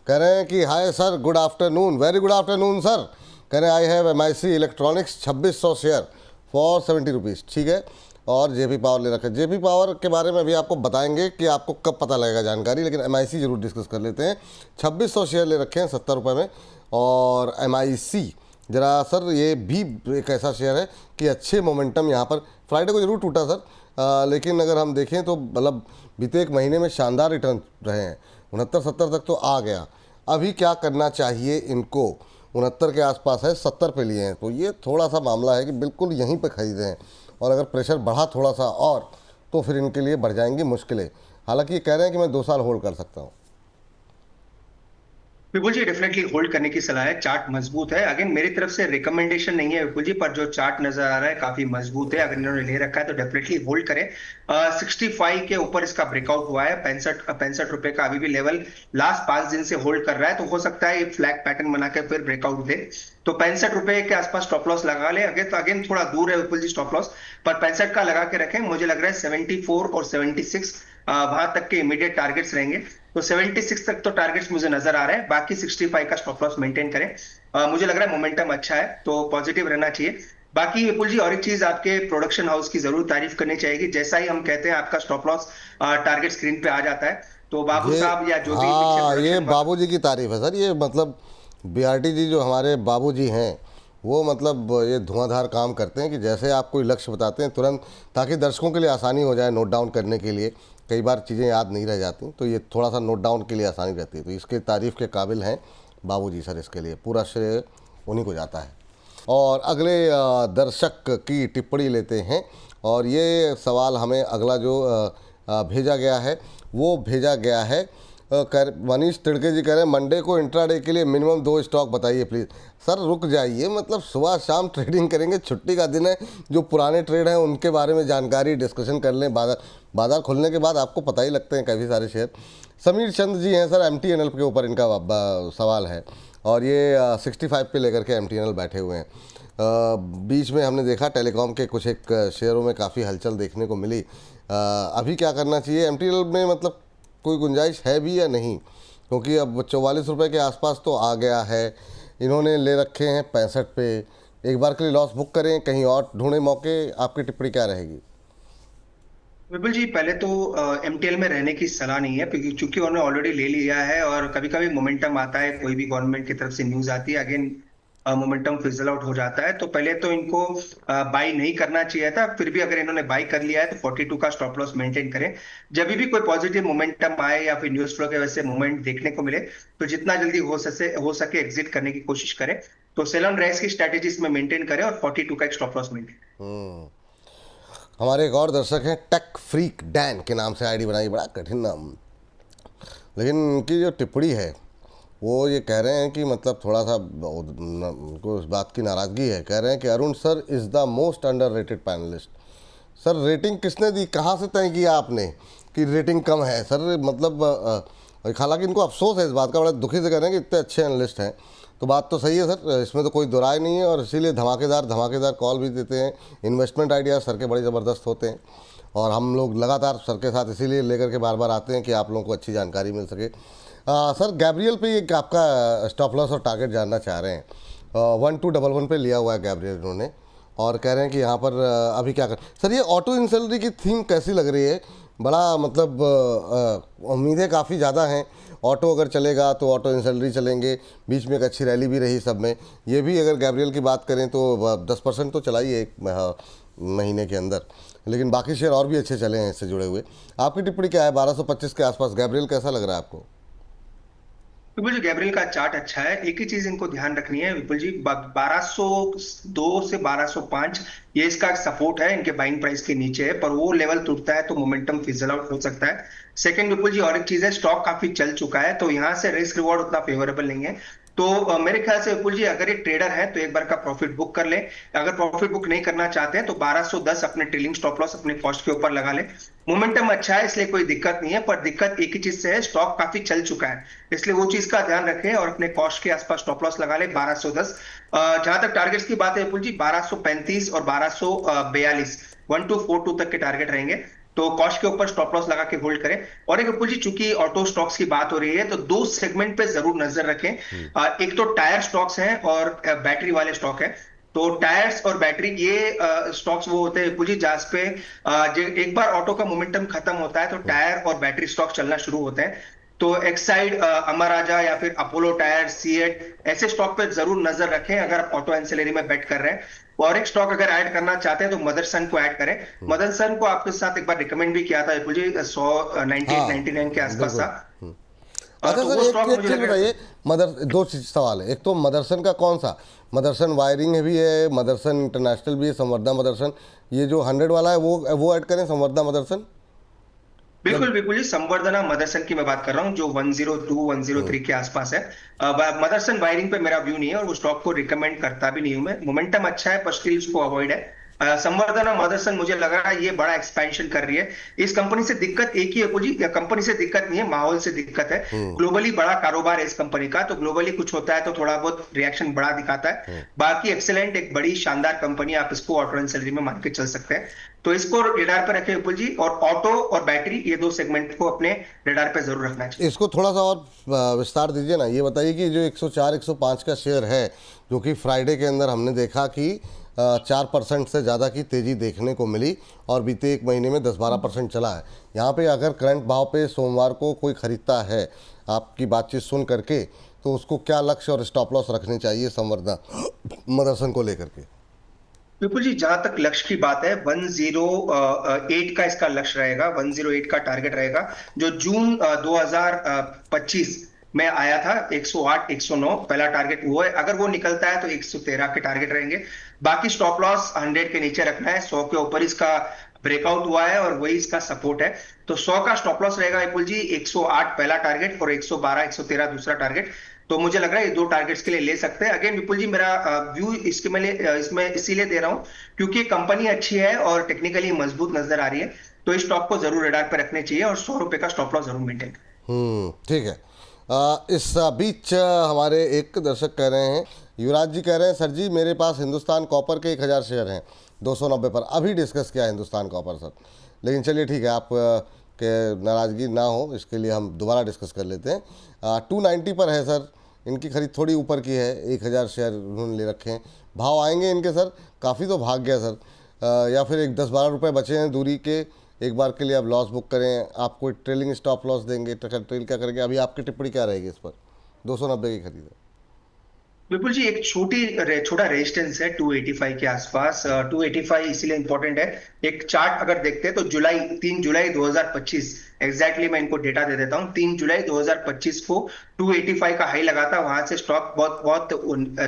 कह रहे हैं कि hi sir, good afternoon, very good afternoon sir. कह रहे हैं I have MIC electronics 2600 share for 70 rupees, ठीक है। और जेपी पावर ले रखे। जेपी पावर के बारे में अभी आपको बताएंगे कि आपको कब पता लगेगा जानकारी, लेकिन एमआईसी जरूर डिस्कस कर लेते हैं। 2600 शेयर ले रखे हैं 70 रुपये में। और एमआईसी ज़रा सर ये भी एक ऐसा शेयर है कि अच्छे मोमेंटम यहाँ पर फ्राइडे को जरूर टूटा सर, लेकिन अगर हम देखें तो मतलब बीते एक महीने में शानदार रिटर्न रहे हैं। 69-70 तक तो आ गया। अभी क्या करना चाहिए इनको? 69 के आसपास है, 70 पे लिए हैं, तो ये थोड़ा सा मामला है कि बिल्कुल यहीं पे खरीदें। और अगर प्रेशर बढ़ा थोड़ा सा और तो फिर इनके लिए बढ़ जाएंगी मुश्किलें। हालांकि ये कह रहे हैं कि मैं 2 साल होल्ड कर सकता हूँ। विपुल जी डेफिनेटली होल्ड करने की सलाह है। चार्ट मजबूत है। अगेन मेरी तरफ से रिकमेंडेशन नहीं है विपुल जी, पर जो चार्ट नजर आ रहा है काफी मजबूत है। अगर इन्होंने ले रखा है तो डेफिनेटली होल्ड करें। 65 के ऊपर इसका ब्रेकआउट हुआ है। 65 रुपए का अभी भी लेवल लास्ट 5 दिन से होल्ड कर रहा है, तो हो सकता है ये फ्लैग पैटर्न बना के फिर ब्रेकआउट दे। तो 65 रुपए के आसपास स्टॉप लॉस लगा ले। अगे तो अगेन थोड़ा दूर है विपुल जी स्टॉप लॉस, पर 65 का लगा के रखें। मुझे लग रहा है 74 और 76 वहां तक के इमीडिएट टारगेट्स रहेंगे। तो 76 तक तो टारगेट्स मुझे नजर आ रहे हैं, बाकी 65 का स्टॉप लॉस मेंटेन करें। मुझे लग रहा है मोमेंटम अच्छा है, तो पॉजिटिव रहना चाहिए। बाकी विपुल जी और एक चीज आपके प्रोडक्शन हाउस की जरूर तारीफ करनी चाहिए। जैसा ही हम कहते हैं आपका स्टॉप लॉस टारगेट स्क्रीन पे आ जाता है, तो बाबू ये साहब या जो भी पीछे हाँ, ये प्रोडक्शन बाबूजी की तारीफ है सर। ये मतलब बीआरटी जी जो हमारे बाबूजी हैं, वो मतलब ये धुआंधार काम करते हैं कि जैसे आप कोई लक्ष्य बताते हैं तुरंत, ताकि दर्शकों के लिए आसानी हो जाए नोट डाउन करने के लिए। कई बार चीज़ें याद नहीं रह जाती, तो ये थोड़ा सा नोट डाउन के लिए आसानी रहती है। तो इसके तारीफ़ के काबिल हैं बाबूजी सर, इसके लिए पूरा श्रेय उन्हीं को जाता है। और अगले दर्शक की टिप्पणी लेते हैं, और ये सवाल हमें अगला जो भेजा गया है वो भेजा गया है मनीष तिड़के जी कह रहे हैं मंडे को इंट्राडे के लिए मिनिमम 2 स्टॉक बताइए प्लीज़। सर रुक जाइए, मतलब सुबह शाम ट्रेडिंग करेंगे, छुट्टी का दिन है। जो पुराने ट्रेड हैं उनके बारे में जानकारी डिस्कशन कर लें। बाजार खुलने के बाद आपको पता ही लगते हैं काफ़ी सारे शेयर। समीर चंद जी हैं सर, MTNL के ऊपर इनका सवाल है, और ये 65 पे लेकर के MTNL बैठे हुए हैं। बीच में हमने देखा टेलीकॉम के कुछ एक शेयरों में काफ़ी हलचल देखने को मिली। अभी क्या करना चाहिए MTNL में, मतलब कोई गुंजाइश है भी या नहीं? क्योंकि अब 44 रुपये के आसपास तो आ गया है, इन्होंने ले रखे हैं 65 पे। एक बार के लिए लॉस बुक करें, कहीं और ढूंढें मौके? आपकी टिप्पणी क्या रहेगी? विपुल जी पहले तो MTL में रहने की सलाह नहीं है, क्योंकि चूंकि उन्होंने ऑलरेडी ले लिया है। और कभी कभी मोमेंटम आता है, कोई भी गवर्नमेंट की तरफ से न्यूज आती है, अगेन मोमेंटम फिजल आउट हो जाता है। तो पहले तो इनको बाई नहीं करना चाहिए था। फिर भी अगर इन्होंने बाई कर लिया है तो 42 का स्टॉप लॉस मेंटेन करें। जब भी कोई पॉजिटिव मोमेंटम आए या फिर न्यूज फ्लो के वजह से मूवमेंट देखने को मिले, तो जितना जल्दी हो सके एग्जिट करने की कोशिश करें। तो सेल ऑन राइज की स्ट्रेटेजी इसमें मेंटेन करें और 42 का एक स्टॉप लॉस मेंटेन। हमारे एक और दर्शक हैं टेक फ्रीक डैन के नाम से आईडी बनाई, बड़ा कठिन नाम, लेकिन उनकी जो टिप्पणी है वो ये कह रहे हैं कि मतलब थोड़ा सा उनको इस बात की नाराज़गी है। कह रहे हैं कि Arun sir is the most under rated panelist. Sir rating किसने दी, कहाँ से तय किया आपने कि रेटिंग कम है? सर मतलब हालांकि इनको अफसोस है इस बात का, बड़ा दुखी से कह रहे हैं कि इतने अच्छे एनालिस्ट हैं। तो बात तो सही है सर, इसमें तो कोई दो राय नहीं है, और इसीलिए धमाकेदार कॉल भी देते हैं। इन्वेस्टमेंट आइडियाज़ सर के बड़े ज़बरदस्त होते हैं, और हम लोग लगातार सर के साथ इसीलिए लेकर के बार बार आते हैं कि आप लोगों को अच्छी जानकारी मिल सके। सर गैब्रियल पे एक आपका स्टॉप लॉस और टारगेट जानना चाह रहे हैं। 1211 पे लिया हुआ है गैब्रियल इन्होंने, और कह रहे हैं कि यहाँ पर अभी क्या कर। सर ये ऑटो इंसल्ट्री की थीम कैसी लग रही है? बड़ा मतलब उम्मीदें काफ़ी ज़्यादा हैं। ऑटो अगर चलेगा तो ऑटो इंसल्ट्री चलेंगे, बीच में एक अच्छी रैली भी रही सब में। ये भी अगर गैब्रियल की बात करें तो 10% तो चला ही है एक महीने के अंदर, लेकिन बाकी शेयर और भी अच्छे चले हैं इससे जुड़े हुए। आपकी टिप्पणी क्या है? 1225 के आसपास गैब्रियल कैसा लग रहा है आपको? विपुल जी गैब्रियल का चार्ट अच्छा है। एक ही चीज इनको ध्यान रखनी है विपुल जी, 1202 से 1205 ये इसका सपोर्ट है। इनके बाइंग प्राइस के नीचे है, पर वो लेवल टूटता है तो मोमेंटम फिजल आउट हो सकता है। सेकंड विपुल जी और एक चीज है, स्टॉक काफी चल चुका है, तो यहाँ से रिस्क रिवॉर्ड उतना फेवरेबल नहीं है। तो मेरे ख्याल से विपुल जी अगर ये ट्रेडर है तो एक बार का प्रॉफिट बुक कर ले। अगर प्रॉफिट बुक नहीं करना चाहते हैं तो 1210 अपने ट्रेलिंग स्टॉप लॉस अपने कॉस्ट के ऊपर लगा ले। मोमेंटम अच्छा है इसलिए कोई दिक्कत नहीं है, पर दिक्कत एक ही चीज से है, स्टॉक काफी चल चुका है, इसलिए वो चीज का ध्यान रखें और अपने कॉस्ट के आसपास स्टॉप लॉस लगा ले 1210। जहां तक टारगेट्स की बात है विपुल जी, 1235 और 1242 1242 तक के टारगेट रहेंगे। तो कॉस्ट के ऊपर स्टॉप लॉस लगा के होल्ड करें। और एक विपुल जी चूंकि ऑटो स्टॉक्स की बात हो रही है, तो दो सेगमेंट पे जरूर नजर रखें। एक तो टायर स्टॉक्स हैं और बैटरी वाले स्टॉक है। तो टायर्स और बैटरी ये स्टॉक्स वो होते हैं विपुल जी जहां पे एक बार ऑटो का मोमेंटम खत्म होता है तो टायर और बैटरी स्टॉक चलना शुरू होते हैं। तो एक्साइड, अमर राजा या फिर अपोलो टायर, सीएट, ऐसे स्टॉक पे जरूर नजर रखें अगर आप ऑटो एंसिलरी में बेट कर रहे हैं। और एक स्टॉक अगर ऐड करना चाहते हैं तो मदरसन को ऐड करें। मदरसन को आपके साथ एक बार रिकमेंड भी किया था विपुल जी, 100 98 99 के आसपास था। अच्छा तो सर, वो स्टॉक एक मुझे चीज़ लग रहा है। बताइए, दो सवाल है। एक तो मदरसन का कौन सा? मदरसन वायरिंग भी है, मदरसन इंटरनेशनल भी है, संवर्धा मदरसन, ये जो 100 वाला है वो ऐड करें, संवर्धा मदरसन। बिल्कुल बिल्कुल जी, संवर्धना मदरसन की मैं बात कर रहा हूँ जो 102 103 के आसपास है। मदरसन वायरिंग पे मेरा व्यू नहीं है और वो स्टॉक को रिकमेंड करता भी नहीं हूं मैं। मोमेंटम अच्छा है पर स्टिल उसको अवॉइड है। संवर्धना मदरसन मुझे लग रहा है ये बड़ा एक्सपेंशन कर रही है। इस कंपनी से दिक्कत एक ही है जी, कंपनी से दिक्कत नहीं है, माहौल से दिक्कत है। ग्लोबली बड़ा कारोबार है इस कंपनी का, तो ग्लोबली कुछ होता है तो थोड़ा बहुत रिएक्शन बड़ा दिखाता है। बाकी एक्सेलेंट, एक बड़ी शानदार कंपनी, आप इसको ऑटो एंड सैलरी में मान के चल सकते हैं। तो इसको रेडार पे रखें विपुल जी, और ऑटो और बैटरी ये दो सेगमेंट को अपने रेडार पे जरूर रखना चाहिए। इसको थोड़ा सा और विस्तार दीजिए ना। ये बताइए कि जो 104 105 का शेयर है, जो कि फ्राइडे के अंदर हमने देखा कि 4% से ज़्यादा की तेज़ी देखने को मिली और बीते एक महीने में 10-12% चला है। यहाँ पे अगर करंट भाव पे सोमवार को कोई ख़रीदता है आपकी बातचीत सुन करके, तो उसको क्या लक्ष्य और स्टॉप लॉस रखने चाहिए संवर्धना मदरसन को लेकर के? विपुल जी, जहां तक लक्ष्य की बात है 108 का इसका लक्ष्य रहेगा, 108 का टारगेट रहेगा। जो जून 2025 में आया था 108 109 पहला टारगेट वो है। अगर वो निकलता है तो 113 के टारगेट रहेंगे। बाकी स्टॉप लॉस 100 के नीचे रखना है। 100 के ऊपर इसका ब्रेकआउट हुआ है और वही इसका सपोर्ट है। तो 100 का स्टॉप लॉस रहेगा विपुल जी, 108 पहला टारगेट और 112 113 दूसरा टारगेट। तो मुझे लग रहा है ये दो टारगेट्स के लिए ले सकते हैं। अगेन विपुल जी, मेरा व्यू इसके मैं इसमें इसीलिए दे रहा हूं क्योंकि कंपनी अच्छी है और टेक्निकली मजबूत नजर आ रही है। तो इस स्टॉक को जरूर रेडार पे रखने चाहिए और 100 रुपए का स्टॉप लॉस जरूर मेंटेन। ठीक है। इस बीच हमारे एक दर्शक कह रहे हैं, युवराज जी कह रहे हैं, सर जी मेरे पास हिंदुस्तान कॉपर के 1000 शेयर हैं 290 पर। अभी डिस्कस किया हिंदुस्तान कॉपर सर, लेकिन चलिए ठीक है, आप के नाराज़गी ना हो इसके लिए हम दोबारा डिस्कस कर लेते हैं। 290 पर है सर, इनकी खरीद थोड़ी ऊपर की है, 1000 शेयर उन्होंने ले रखे हैं। भाव आएंगे इनके सर? काफ़ी तो भाग गया सर। या फिर एक 10-12 रुपये बचे हैं दूरी के, एक बार के लिए आप लॉस बुक करें, आप कोई ट्रेलिंग स्टॉप लॉस देंगे, ट्रेल क्या करेंगे? अभी आपकी टिप्पणी क्या रहेगी इस पर? 290 की खरीद है। विपुल जी, एक छोटा रेजिस्टेंस है 285 के आसपास। 285 इसीलिए इंपॉर्टेंट है। एक चार्ट अगर देखते हैं तो 3 जुलाई 2025 एग्जैक्टली मैं इनको डेटा दे देता हूं। 3 जुलाई 2025 को 285 का हाई लगा था, वहां से स्टॉक बहुत बहुत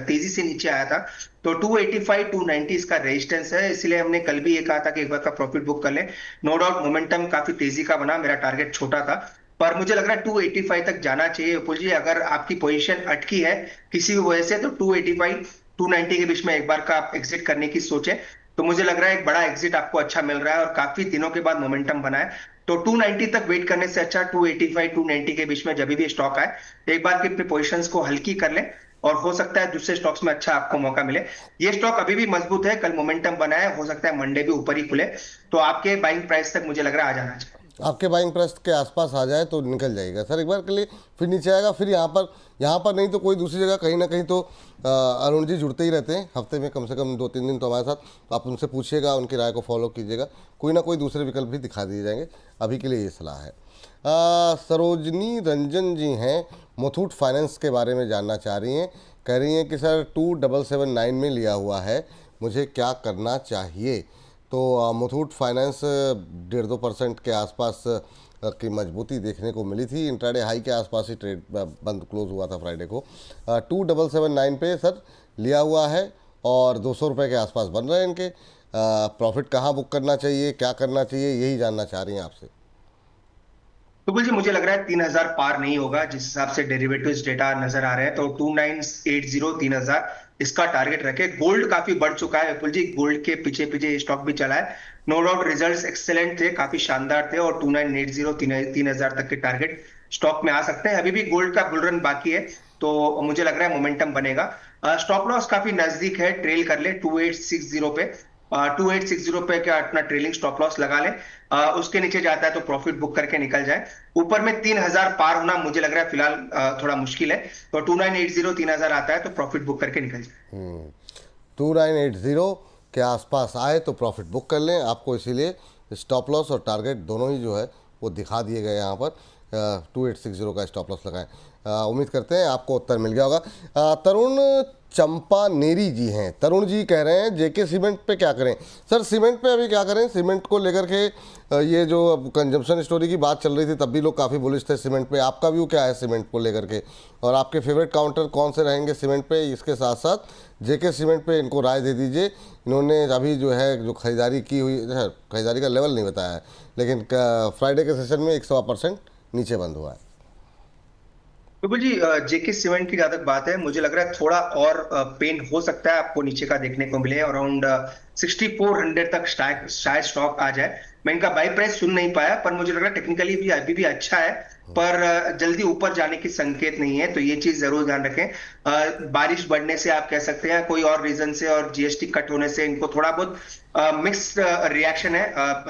तेजी से नीचे आया था। तो 285 290 इसका रेजिस्टेंस है। इसीलिए हमने कल भी ये कहा था कि एक बार का प्रॉफिट बुक कर लें। नो डाउट मोमेंटम काफी तेजी का बना, मेरा टारगेट छोटा था, पर मुझे लग रहा है 285 तक जाना चाहिए विपुल जी। अगर आपकी पोजीशन अटकी है किसी भी वजह से तो 285 290 के बीच में एक बार का आप एग्जिट करने की सोचें। तो मुझे लग रहा है एक बड़ा एग्जिट आपको अच्छा मिल रहा है और काफी दिनों के बाद मोमेंटम बना है। तो 290 तक वेट करने से अच्छा 285 290 के बीच में जब भी स्टॉक आए एक बार की अपनी पोजीशंस को हल्की कर लें और हो सकता है दूसरे स्टॉक्स में अच्छा आपको मौका मिले। ये स्टॉक अभी भी मजबूत है, कल मोमेंटम बना है, हो सकता है मंडे भी ऊपर ही खुले। तो आपके बाइंग प्राइस तक मुझे लग रहा है आ जाना चाहिए। आपके बाइंग प्राइस के आसपास आ जाए तो निकल जाएगा सर एक बार के लिए, फिर नीचे आएगा, फिर यहाँ पर नहीं तो कोई दूसरी जगह कहीं ना कहीं तो अरुण जी जुड़ते ही रहते हैं हफ्ते में कम से कम 2-3 दिन तो हमारे साथ। तो आप उनसे पूछिएगा, उनकी राय को फॉलो कीजिएगा, कोई ना कोई दूसरे विकल्प भी दिखा दिए जाएंगे। अभी के लिए ये सलाह है। सरोजनी रंजन जी हैं, मुथूट फाइनेंस के बारे में जानना चाह रही हैं। कह रही हैं कि सर 2779 में लिया हुआ है, मुझे क्या करना चाहिए? तो मुथूट फाइनेंस 1.5-2% के आसपास की मजबूती देखने को मिली थी। इंट्राडे हाई के आसपास ही ट्रेड बंद क्लोज हुआ था फ्राइडे को। 2779 पे सर लिया हुआ है और 200 रुपये के आसपास बन रहे हैं इनके। प्रॉफिट कहाँ बुक करना चाहिए, क्या करना चाहिए, यही जानना चाह रही हैं आपसे। तो जी मुझे लग रहा है 3000 पार नहीं होगा जिस हिसाब से डेरिवेटिव्स डेटा नजर आ रहे हैं। तो 2980 3000 इसका टारगेट रखे। गोल्ड काफी बढ़ चुका है विपुल जी, गोल्ड के पीछे पीछे स्टॉक भी चला है। नो डाउट रिजल्ट्स एक्सेलेंट थे, काफी शानदार थे और 2980 3000 तक के टारगेट स्टॉक में आ सकते हैं। अभी भी गोल्ड का बुल रन बाकी है तो मुझे लग रहा है मोमेंटम बनेगा। स्टॉप लॉस काफी नजदीक है, ट्रेल कर ले 2860 पे। 2860 पे क्या अपना ट्रेलिंग स्टॉप लॉस लगा ले। उसके नीचे जाता है तो प्रॉफिट बुक करके निकल जाए। ऊपर में 3000 पार होना मुझे लग रहा है फिलहाल थोड़ा मुश्किल है। तो 2980 3000 आता है तो प्रॉफिट बुक करके निकल जाए। 2980 के आसपास आए तो प्रॉफिट बुक कर लें। आपको इसीलिए स्टॉप लॉस और टारगेट दोनों ही जो है वो दिखा दिए गए यहाँ पर। 2860 का स्टॉप लॉस लगाएं। उम्मीद करते हैं आपको उत्तर मिल गया होगा। तरुण चंपा नेरी जी हैं। तरुण जी कह रहे हैं जेके सीमेंट पे क्या करें। सर सीमेंट पे अभी क्या करें, सीमेंट को लेकर के ये जो अब कंजम्पशन स्टोरी की बात चल रही थी तब भी लोग काफ़ी बुलिश थे सीमेंट पे। आपका व्यू क्या है सीमेंट को लेकर के, और आपके फेवरेट काउंटर कौन से रहेंगे सीमेंट पे? इसके साथ साथ जेके सीमेंट पे इनको राय दे दीजिए। इन्होंने अभी जो है जो खरीदारी की हुई है, खरीदारी का लेवल नहीं बताया है, लेकिन फ्राइडे के सेशन में 100% नीचे बंद हुआ है। बिल्कुल जी, जेके सीमेंट की जहां तक बात है, मुझे लग रहा है थोड़ा और पेन हो सकता है आपको नीचे का देखने को मिले। अराउंड 6400 तक शायद स्टॉक आ जाए। मैं इनका बाई प्राइस सुन नहीं पाया, पर मुझे लग रहा है टेक्निकली भी अभी भी अच्छा है, पर जल्दी ऊपर जाने की संकेत नहीं है, तो ये चीज जरूर ध्यान रखें। बारिश बढ़ने से आप कह सकते हैं, कोई और रीजन से, और जीएसटी कट होने से इनको थोड़ा बहुत मिक्स्ड रिएक्शन है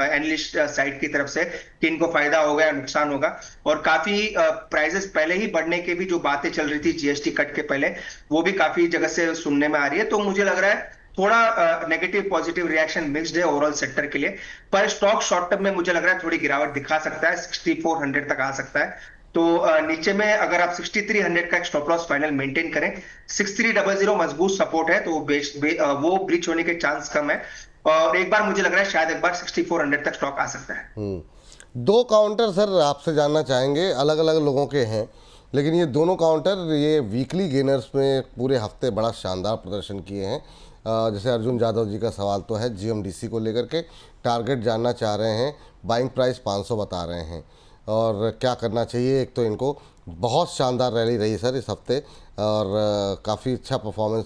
एनालिस्ट साइड की तरफ से कि इनको फायदा होगा या नुकसान होगा। और काफी प्राइसेस पहले ही बढ़ने के भी जो बातें चल रही थी जीएसटी कट के पहले, वो भी काफी जगह से सुनने में आ रही है। तो मुझे लग रहा है थोड़ा नेगेटिव पॉजिटिव रिएक्शन मिक्स्ड है ओवरऑल सेक्टर के लिए। पर स्टॉक शॉर्ट टर्म में मुझे लग रहा है थोड़ी गिरावट दिखा सकता है, 6400 तक आ सकता है। तो नीचे में अगर आप 6300 का एक स्टॉप लॉस फाइनल मेंटेन करें, 6300 मजबूत सपोर्ट है, तो वो ब्रीच होने के चांस कम है। और एक बार मुझे लग रहा है शायद एक बार 6400 तक स्टॉक आ सकता है। दो काउंटर सर आपसे जानना चाहेंगे, अलग अलग लोगों के हैं, लेकिन ये दोनों काउंटर ये वीकली गेनर्स में पूरे हफ्ते बड़ा शानदार प्रदर्शन किए हैं। जैसे अर्जुन यादव जी का सवाल तो है जीएमडीसी को लेकर के, टारगेट जानना चाह रहे हैं, बाइंग प्राइस 500 बता रहे हैं, और क्या करना चाहिए। एक तो इनको बहुत शानदार रैली रही सर इस हफ्ते, और काफ़ी अच्छा परफॉर्मेंस,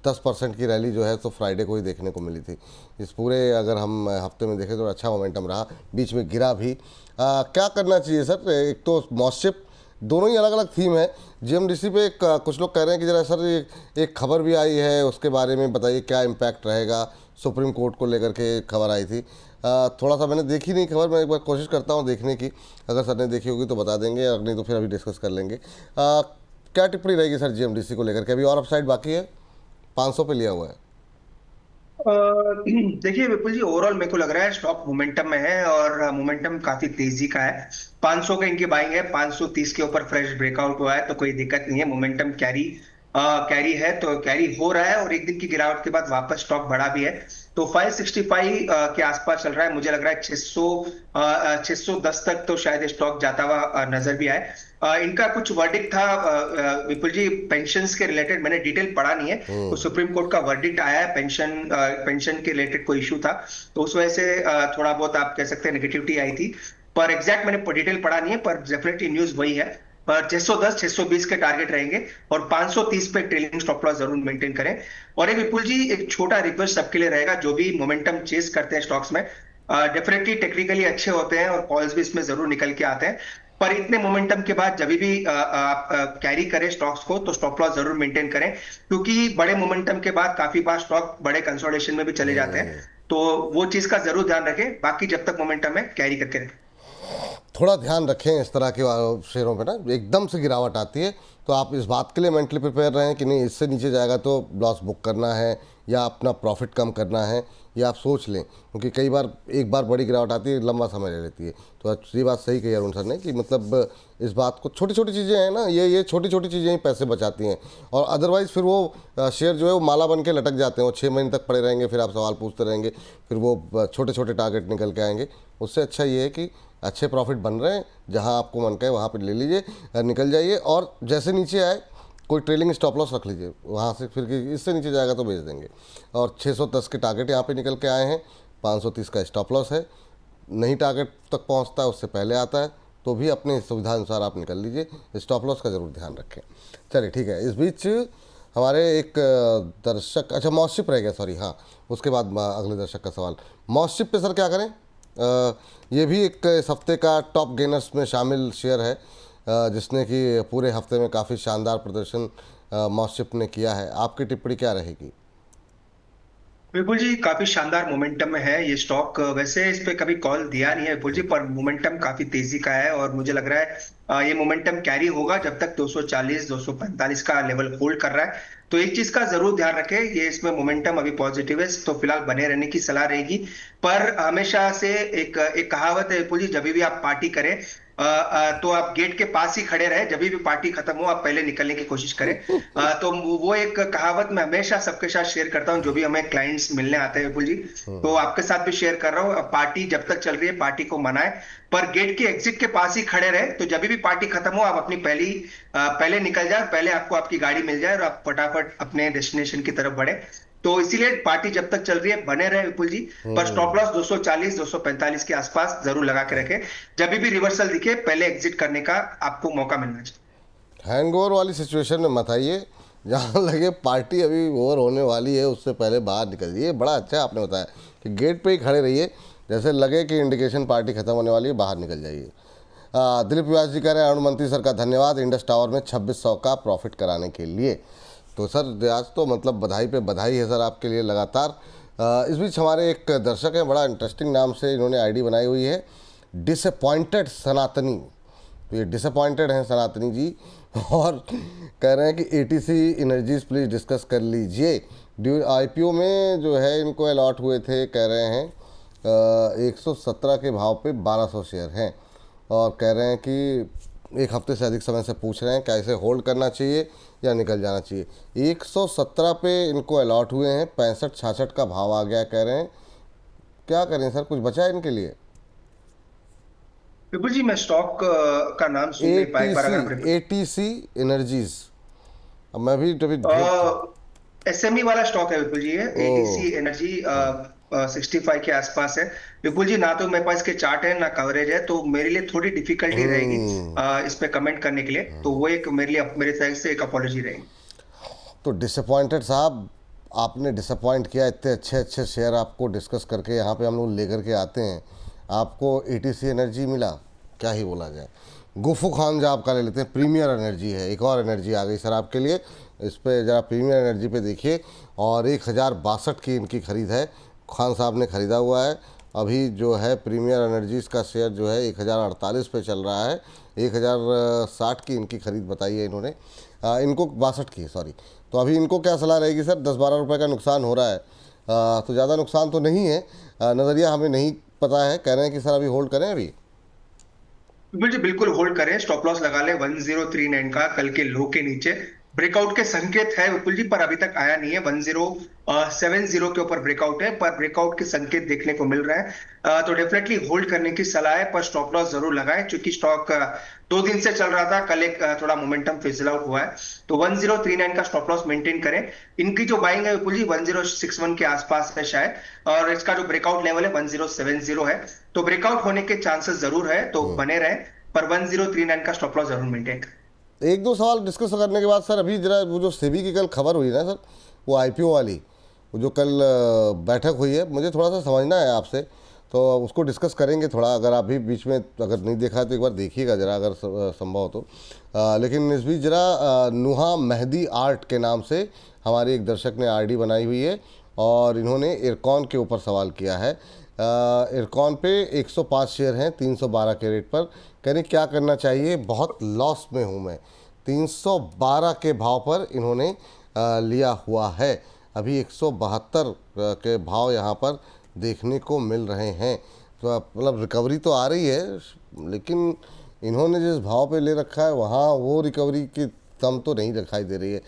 10% की रैली जो है तो फ्राइडे को ही देखने को मिली थी। इस पूरे अगर हम हफ्ते में देखें तो अच्छा मोमेंटम रहा, बीच में गिरा भी। क्या करना चाहिए सर? एक तो मॉस्शिप, दोनों ही अलग अलग थीम है। जीएमडीसी पे कुछ लोग कह रहे हैं कि जरा सर एक खबर भी आई है, उसके बारे में बताइए क्या इम्पैक्ट रहेगा। सुप्रीम कोर्ट को लेकर के खबर आई थी, थोड़ा सा मैंने देखी नहीं खबर, मैं एक बार कोशिश करता हूँ देखने की, अगर सर ने देखी होगी तो बता देंगे, अगर नहीं तो फिर अभी डिस्कस कर लेंगे। क्या टिप्पणी रहेगी सर जीएमडीसी को लेकर के? अभी और अपसाइड बाकी है, 500 पे लिया हुआ है। देखिए विपुल जी, ओवरऑल मेरे को लग रहा है स्टॉक मोमेंटम में है, और मोमेंटम काफी तेजी का है। 500 का इनकी बाइंग है, 530 के ऊपर फ्रेश ब्रेकआउट हुआ है, तो कोई दिक्कत नहीं है। मोमेंटम कैरी है, तो कैरी हो रहा है, और एक दिन की गिरावट के बाद वापस स्टॉक बढ़ा भी है। तो 565 के आसपास चल रहा है। मुझे लग रहा है 610 तक तो शायद स्टॉक जाता हुआ नजर भी आए। इनका कुछ वर्डिक्ट था विपुल जी पेंशन्स के रिलेटेड, मैंने डिटेल पढ़ा नहीं है, तो सुप्रीम कोर्ट का वर्डिक्ट आया है, पेंशन के रिलेटेड कोई इशू था, तो उस वजह से थोड़ा बहुत आप कह सकते हैं नेगेटिविटी आई थी। पर एग्जैक्ट मैंने डिटेल पढ़ा नहीं है, पर डेफिनेटली न्यूज वही है। पर 610 620 के टारगेट रहेंगे, और 530 पे ट्रेलिंग स्टॉप लॉस जरूर मेंटेन करें। और एक विपुल जी, एक छोटा रिक्वेस्ट सबके लिए रहेगा जो भी मोमेंटम चेस करते हैं स्टॉक्स में, डेफिनेटली टेक्निकली अच्छे होते हैं और कॉल्स भी इसमें जरूर निकल के आते हैं, पर इतने मोमेंटम के बाद जब भी आप कैरी करें स्टॉक्स को, तो स्टॉप लॉस जरूर मेंटेन करें, क्योंकि बड़े मोमेंटम के बाद काफी बार स्टॉक बड़े कंसोलिडेशन में भी चले जाते हैं। तो वो चीज का जरूर ध्यान रखें। बाकी जब तक मोमेंटम है कैरी करके रखें। थोड़ा ध्यान रखें इस तरह के शेयरों पे ना, एकदम से गिरावट आती है तो आप इस बात के लिए मेंटली प्रिपेयर रहें कि नहीं इससे नीचे जाएगा तो लॉस बुक करना है या अपना प्रॉफिट कम करना है, या आप सोच लें, क्योंकि कई बार एक बार बड़ी गिरावट आती है, लंबा समय ले लेती है। तो ये बात सही कही अरुण सर ने कि मतलब इस बात को, छोटी छोटी चीज़ें हैं ना, ये छोटी छोटी चीज़ें ही पैसे बचाती हैं, और अदरवाइज़ फिर वो शेयर जो है वो माला बन के लटक जाते हैं, वो 6 महीने तक पड़े रहेंगे, फिर आप सवाल पूछते रहेंगे, फिर वो छोटे छोटे टारगेट निकल के आएंगे। उससे अच्छा ये है कि अच्छे प्रॉफिट बन रहे हैं, जहां आपको मन कहे वहां पे ले लीजिए, निकल जाइए, और जैसे नीचे आए कोई ट्रेलिंग स्टॉप लॉस रख लीजिए वहां से, फिर इससे नीचे जाएगा तो बेच देंगे। और 610 के टारगेट यहाँ पे निकल के आए हैं, 530 का स्टॉप लॉस है, नहीं टारगेट तक पहुँचता है उससे पहले आता है, तो भी अपने सुविधा अनुसार आप निकल लीजिए, स्टॉप लॉस का ज़रूर ध्यान रखें। चलिए ठीक है, इस बीच हमारे एक दर्शक, अच्छा मॉस्शिप रह गया, सॉरी, हाँ उसके बाद अगले दर्शक का सवाल। मॉस्शिप पे सर क्या करें? ये भी एक इस हफ्ते का टॉप गेनर्स में शामिल शेयर है, जिसने कि पूरे हफ्ते में काफ़ी शानदार प्रदर्शन मॉस्शिप ने किया है। आपकी टिप्पणी क्या रहेगी? विपुल जी, काफी शानदार मोमेंटम में है ये स्टॉक। वैसे इस पे कभी कॉल दिया नहीं है विपुल जी, पर मोमेंटम काफी तेजी का है, और मुझे लग रहा है ये मोमेंटम कैरी होगा जब तक 240 245 का लेवल होल्ड कर रहा है। तो एक चीज का जरूर ध्यान रखें, ये इसमें मोमेंटम अभी पॉजिटिव है, तो फिलहाल बने रहने की सलाह रहेगी। पर हमेशा से एक कहावत है विपुल जी, जब भी आप पार्टी करें तो आप गेट के पास ही खड़े रहे, जब भी पार्टी खत्म हो आप पहले निकलने की कोशिश करें। तो वो एक कहावत मैं हमेशा सबके साथ शेयर करता हूं, जो भी हमें क्लाइंट्स मिलने आते हैं विपुल जी, तो आपके साथ भी शेयर कर रहा हूँ। पार्टी जब तक चल रही है पार्टी को मनाएं, पर गेट के एग्जिट के पास ही खड़े रहे, तो जब भी पार्टी खत्म हो आप अपनी पहले निकल जाए, पहले आपको आपकी गाड़ी मिल जाए और आप फटाफट अपने डेस्टिनेशन की तरफ बढ़े। तो इसीलिए पार्टी जब तक चल रही है बने रहे विपुल जी, पर स्टॉप लॉस 240 245 के आसपास जरूर लगा के रखें। जब भी रिवर्सल दिखे पहले एग्जिट करने का आपको मौका मिलना चाहिए। हैंगओवर वाली सिचुएशन में मत आइए, जहाँ लगे पार्टी अभी ओवर होने वाली है उससे पहले बाहर निकल जाइए। बड़ा अच्छा आपने बताया कि गेट पे ही खड़े रहिए, जैसे लगे कि इंडिकेशन पार्टी खत्म होने वाली है बाहर निकल जाइए। दिलीप व्यास जी कह रहे हैं अरुण मंत्री सर का धन्यवाद इंडस टावर में 2600 का प्रॉफिट कराने के लिए। तो सर आज तो मतलब बधाई पे बधाई है सर आपके लिए लगातार। इस बीच हमारे एक दर्शक हैं, बड़ा इंटरेस्टिंग नाम से इन्होंने आईडी बनाई हुई है, डिसअपॉइंटेड सनातनी। तो ये डिसअपॉइंटेड हैं सनातनी जी, और कह रहे हैं कि एटीसी एनर्जीज प्लीज़ डिस्कस कर लीजिए। आईपीओ में जो है इनको अलॉट हुए थे, कह रहे हैं 117 के भाव पे 1200 शेयर हैं, और कह रहे हैं कि एक हफ्ते से अधिक समय से पूछ रहे हैं कैसे होल्ड करना चाहिए या निकल जाना चाहिए। 117 पे इनको अलॉट हुए हैं, 65-66 का भाव आ गया, कह रहे हैं क्या करें सर, कुछ बचा है इनके लिए? विपुल जी मैं स्टॉक का नाम सुन नहीं पाया, पर अगर एटीसी एनर्जीज, अब मैं भी एसएमई वाला स्टॉक है विपुल जी, ये एटीसी एनर्जी 65 के आसपास है विपुल जी। ना तो मेरे पास के चार्ट है ना कवरेज है, तो मेरे लिए थोड़ी डिफिकल्टी रहेगी इस पे कमेंट करने के लिए, तो वो एक मेरे लिए मेरे साइड से एक अपॉलॉजी रहेगी। तो डिसअपॉइंटेड साहब, आपने डिसअपॉइंट किया, इतने अच्छे अच्छे शेयर आपको डिस्कस करके यहाँ पे हम लोग लेकर के आते हैं, आपको एटीसी एनर्जी मिला, क्या ही बोला जाए। गुफू खान जो आपका ले लेते हैं, प्रीमियर एनर्जी है, एक और एनर्जी आ गई सर आपके लिए। इस पर ज़रा प्रीमियर एनर्जी पे देखिए, और 1062 की इनकी ख़रीद है, खान साहब ने ख़रीदा हुआ है। अभी जो है प्रीमियर एनर्जीज़ का शेयर जो है 1048 पे चल रहा है, 1060 की इनकी ख़रीद बताई है इन्होंने, इनको 62 की सॉरी। तो अभी इनको क्या सलाह रहेगी सर? 10-12 रुपये का नुकसान हो रहा है, तो ज़्यादा नुकसान तो नहीं है, नज़रिया हमें नहीं पता है, कह रहे हैं कि सर अभी होल्ड करें अभी? जी बिल्कुल होल्ड करें, स्टॉप लॉस लगा ले 1039 का, कल के लो के नीचे ब्रेकआउट के संकेत है विपुल जी, पर अभी तक आया नहीं है। 1070 के ऊपर ब्रेकआउट है, पर ब्रेकआउट के संकेत देखने को मिल रहे हैं, तो डेफिनेटली होल्ड करने की सलाह है, पर स्टॉप लॉस जरूर लगाएं, क्योंकि स्टॉक 2 दिन से चल रहा था, कल एक थोड़ा मोमेंटम फिजल आउट हुआ है, तो 1039 का स्टॉप लॉस मेंटेन करें। इनकी जो बाइंग है विपुल जी 1061 के आसपास है शायद, और इसका जो ब्रेकआउट लेवल है 1070 है, तो ब्रेकआउट होने के चांसेस जरूर है, तो बने रहे, पर 1039 का स्टॉप लॉस जरूर मेंटेन करें। एक दो सवाल डिस्कस करने के बाद सर, अभी जरा वो जो सेबी की कल खबर हुई ना सर, वो आईपीओ वाली, वो जो कल बैठक हुई है, मुझे थोड़ा सा समझना है आपसे, तो उसको डिस्कस करेंगे थोड़ा। अगर आप भी बीच में अगर नहीं देखा है तो एक बार देखिएगा ज़रा, अगर संभव हो तो। लेकिन इस बीच ज़रा नुहा मेहदी आर्ट के नाम से हमारे एक दर्शक ने आईडी बनाई हुई है, और इन्होंने इरकॉन के ऊपर सवाल किया है। इरकॉन पे 105 शेयर हैं 312 के रेट पर, कह रहे क्या करना चाहिए, बहुत लॉस में हूँ मैं। 312 के भाव पर इन्होंने लिया हुआ है, अभी 172 के भाव यहाँ पर देखने को मिल रहे हैं, तो मतलब रिकवरी तो आ रही है, लेकिन इन्होंने जिस भाव पे ले रखा है वहाँ वो रिकवरी की दम तो नहीं दिखाई दे रही है।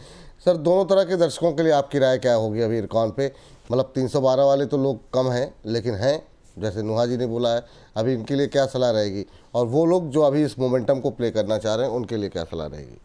सर दोनों तरह के दर्शकों के लिए आपकी राय क्या होगी अभी इरकॉन पे? मतलब 312 वाले तो लोग कम हैं, लेकिन हैं, जैसे नुहा जी ने बोला है, अभी इनके लिए क्या सलाह रहेगी? और वो लोग जो अभी इस मोमेंटम को प्ले करना चाह रहे हैं उनके लिए क्या सलाह रहेगी?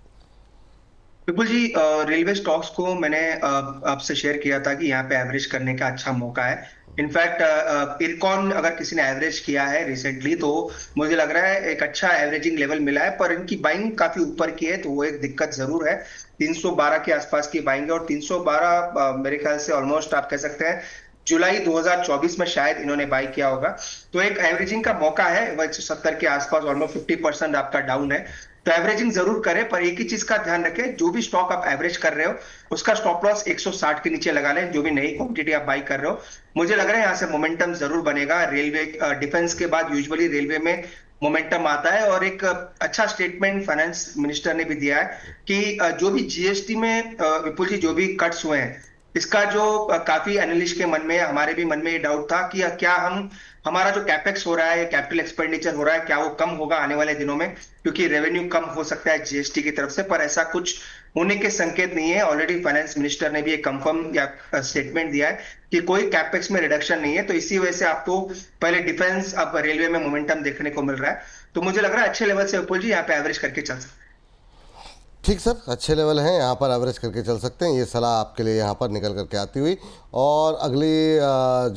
विपुल जी रेलवे स्टॉक्स को मैंने आपसे शेयर किया था कि यहाँ पे एवरेज करने का अच्छा मौका है। इनफैक्ट इरकॉन अगर किसी ने एवरेज किया है रिसेंटली, तो मुझे लग रहा है एक अच्छा एवरेजिंग लेवल मिला है, पर इनकी बाइंग काफी ऊपर की है, तो वो एक दिक्कत जरूर है। 312 के आसपास की बाइंग है, और 312 मेरे ख्याल से ऑलमोस्ट आप कह सकते हैं जुलाई 2024 में शायद इन्होंने बाई किया होगा, तो एक एवरेजिंग का मौका है। 170 के आसपास ऑलमोस्ट 50% आपका डाउन है, तो एवरेजिंग जरूर करें, पर एक ही चीज का ध्यान रखें, जो भी स्टॉक आप एवरेज कर रहे हो उसका स्टॉप लॉस 160 के नीचे लगा लें, जो भी नई क्वांटिटी आप बाई कर रहे हो। मुझे लग रहा है यहाँ से मोमेंटम जरूर बनेगा। रेलवे डिफेंस के बाद यूजुअली रेलवे में मोमेंटम आता है, और एक अच्छा स्टेटमेंट फाइनेंस मिनिस्टर ने भी दिया है कि जो भी जीएसटी में विपुल जी जो भी कट्स हुए हैं, इसका जो काफी एनालिस्ट के मन में, हमारे भी मन में ये डाउट था कि क्या हमारा जो कैपेक्स हो रहा है, कैपिटल एक्सपेंडिचर हो रहा है, क्या वो कम होगा आने वाले दिनों में, क्योंकि रेवेन्यू कम हो सकता है जीएसटी की तरफ से, पर ऐसा कुछ होने के संकेत नहीं है। ऑलरेडी फाइनेंस मिनिस्टर ने भी एक कंफर्म या स्टेटमेंट दिया है कि कोई कैपेक्स में रिडक्शन नहीं है। तो इसी वजह से आपको पहले डिफेंस, अब रेलवे में मोमेंटम देखने को मिल रहा है। तो मुझे लग रहा है अच्छे लेवल से विपुल जी यहाँ पे एवरेज करके चल सकते हैं। ठीक सर, अच्छे लेवल हैं, यहाँ पर एवरेज करके चल सकते हैं। ये सलाह आपके लिए यहाँ पर निकल करके आती हुई। और अगली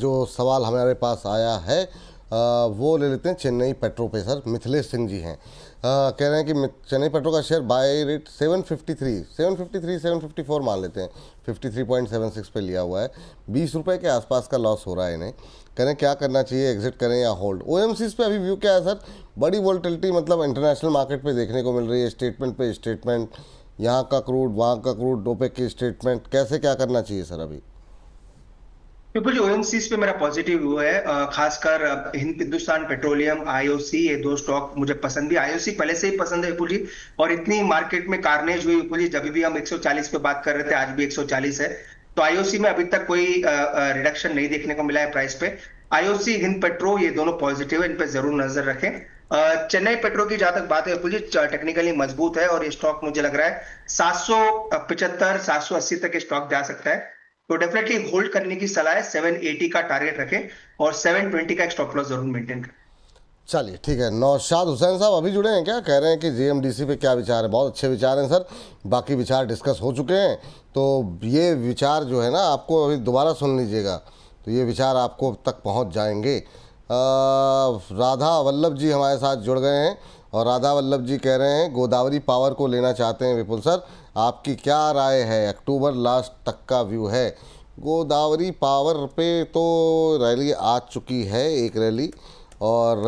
जो सवाल हमारे पास आया है वो ले लेते हैं चेन्नई पेट्रो पे। सर मिथिलेश सिंह जी हैं, कह रहे हैं कि चेन्नई पेट्रो का शेयर बाय रेट 754 मान लेते हैं, 53.76 पे लिया हुआ है, 20 रुपये के आसपास का लॉस हो रहा है इन्हें। कह रहे हैं क्या करना चाहिए, एग्जिट करें या होल्ड। ओएमसीज पे अभी व्यू क्या है सर? बड़ी वोलेटिलिटी मतलब इंटरनेशनल मार्केट पे देखने को मिल रही है, स्टेटमेंट पे स्टेटमेंट, यहाँ का क्रूड वहाँ का क्रूड, ओपेक की स्टेटमेंट, कैसे क्या करना चाहिए सर अभी? बिल्कुल जी, ओएमसीज पे मेरा पॉजिटिव व्यू है। खासकर हिंदुस्तान पेट्रोलियम, आईओसी, ये दो स्टॉक मुझे पसंद भी। आईओसी पहले से ही पसंद है विपुल जी, और इतनी मार्केट में कार्नेज हुई विपुल जी, जब भी हम 140 पे बात कर रहे थे, आज भी 140 है। तो आईओसी में अभी तक कोई रिडक्शन नहीं देखने को मिला है प्राइस पे। आईओसी, हिंद पेट्रो, ये दोनों पॉजिटिव है, इन पे जरूर नजर रखें। चेन्नई पेट्रो की जहां तक बात है विपुल जी, टेक्निकली मजबूत है, और ये स्टॉक मुझे लग रहा है 775 780 तक स्टॉक जा सकता है। तो डेफिनेटली होल्ड करने की सलाह है। 780 का टारगेट रखें और 720 का एक स्टॉप लॉस जरूर मेंटेन करें। चलिए ठीक है। नौशाद हुसैन साहब अभी जुड़े हैं क्या? कह रहे हैं कि जीएमडीसी पे क्या विचार है? बहुत अच्छे विचार हैं सर, बाकी विचार डिस्कस हो चुके हैं। तो ये विचार जो है ना, आपको अभी दोबारा सुन लीजिएगा तो ये विचार आपको तक पहुंच जाएंगे। राधा वल्लभ जी हमारे साथ जुड़ गए हैं, और राधा वल्लभ जी कह रहे हैं गोदावरी पावर को लेना चाहते हैं। विपुल सर आपकी क्या राय है? अक्टूबर लास्ट तक का व्यू है। गोदावरी पावर पे तो रैली आ चुकी है, एक रैली, और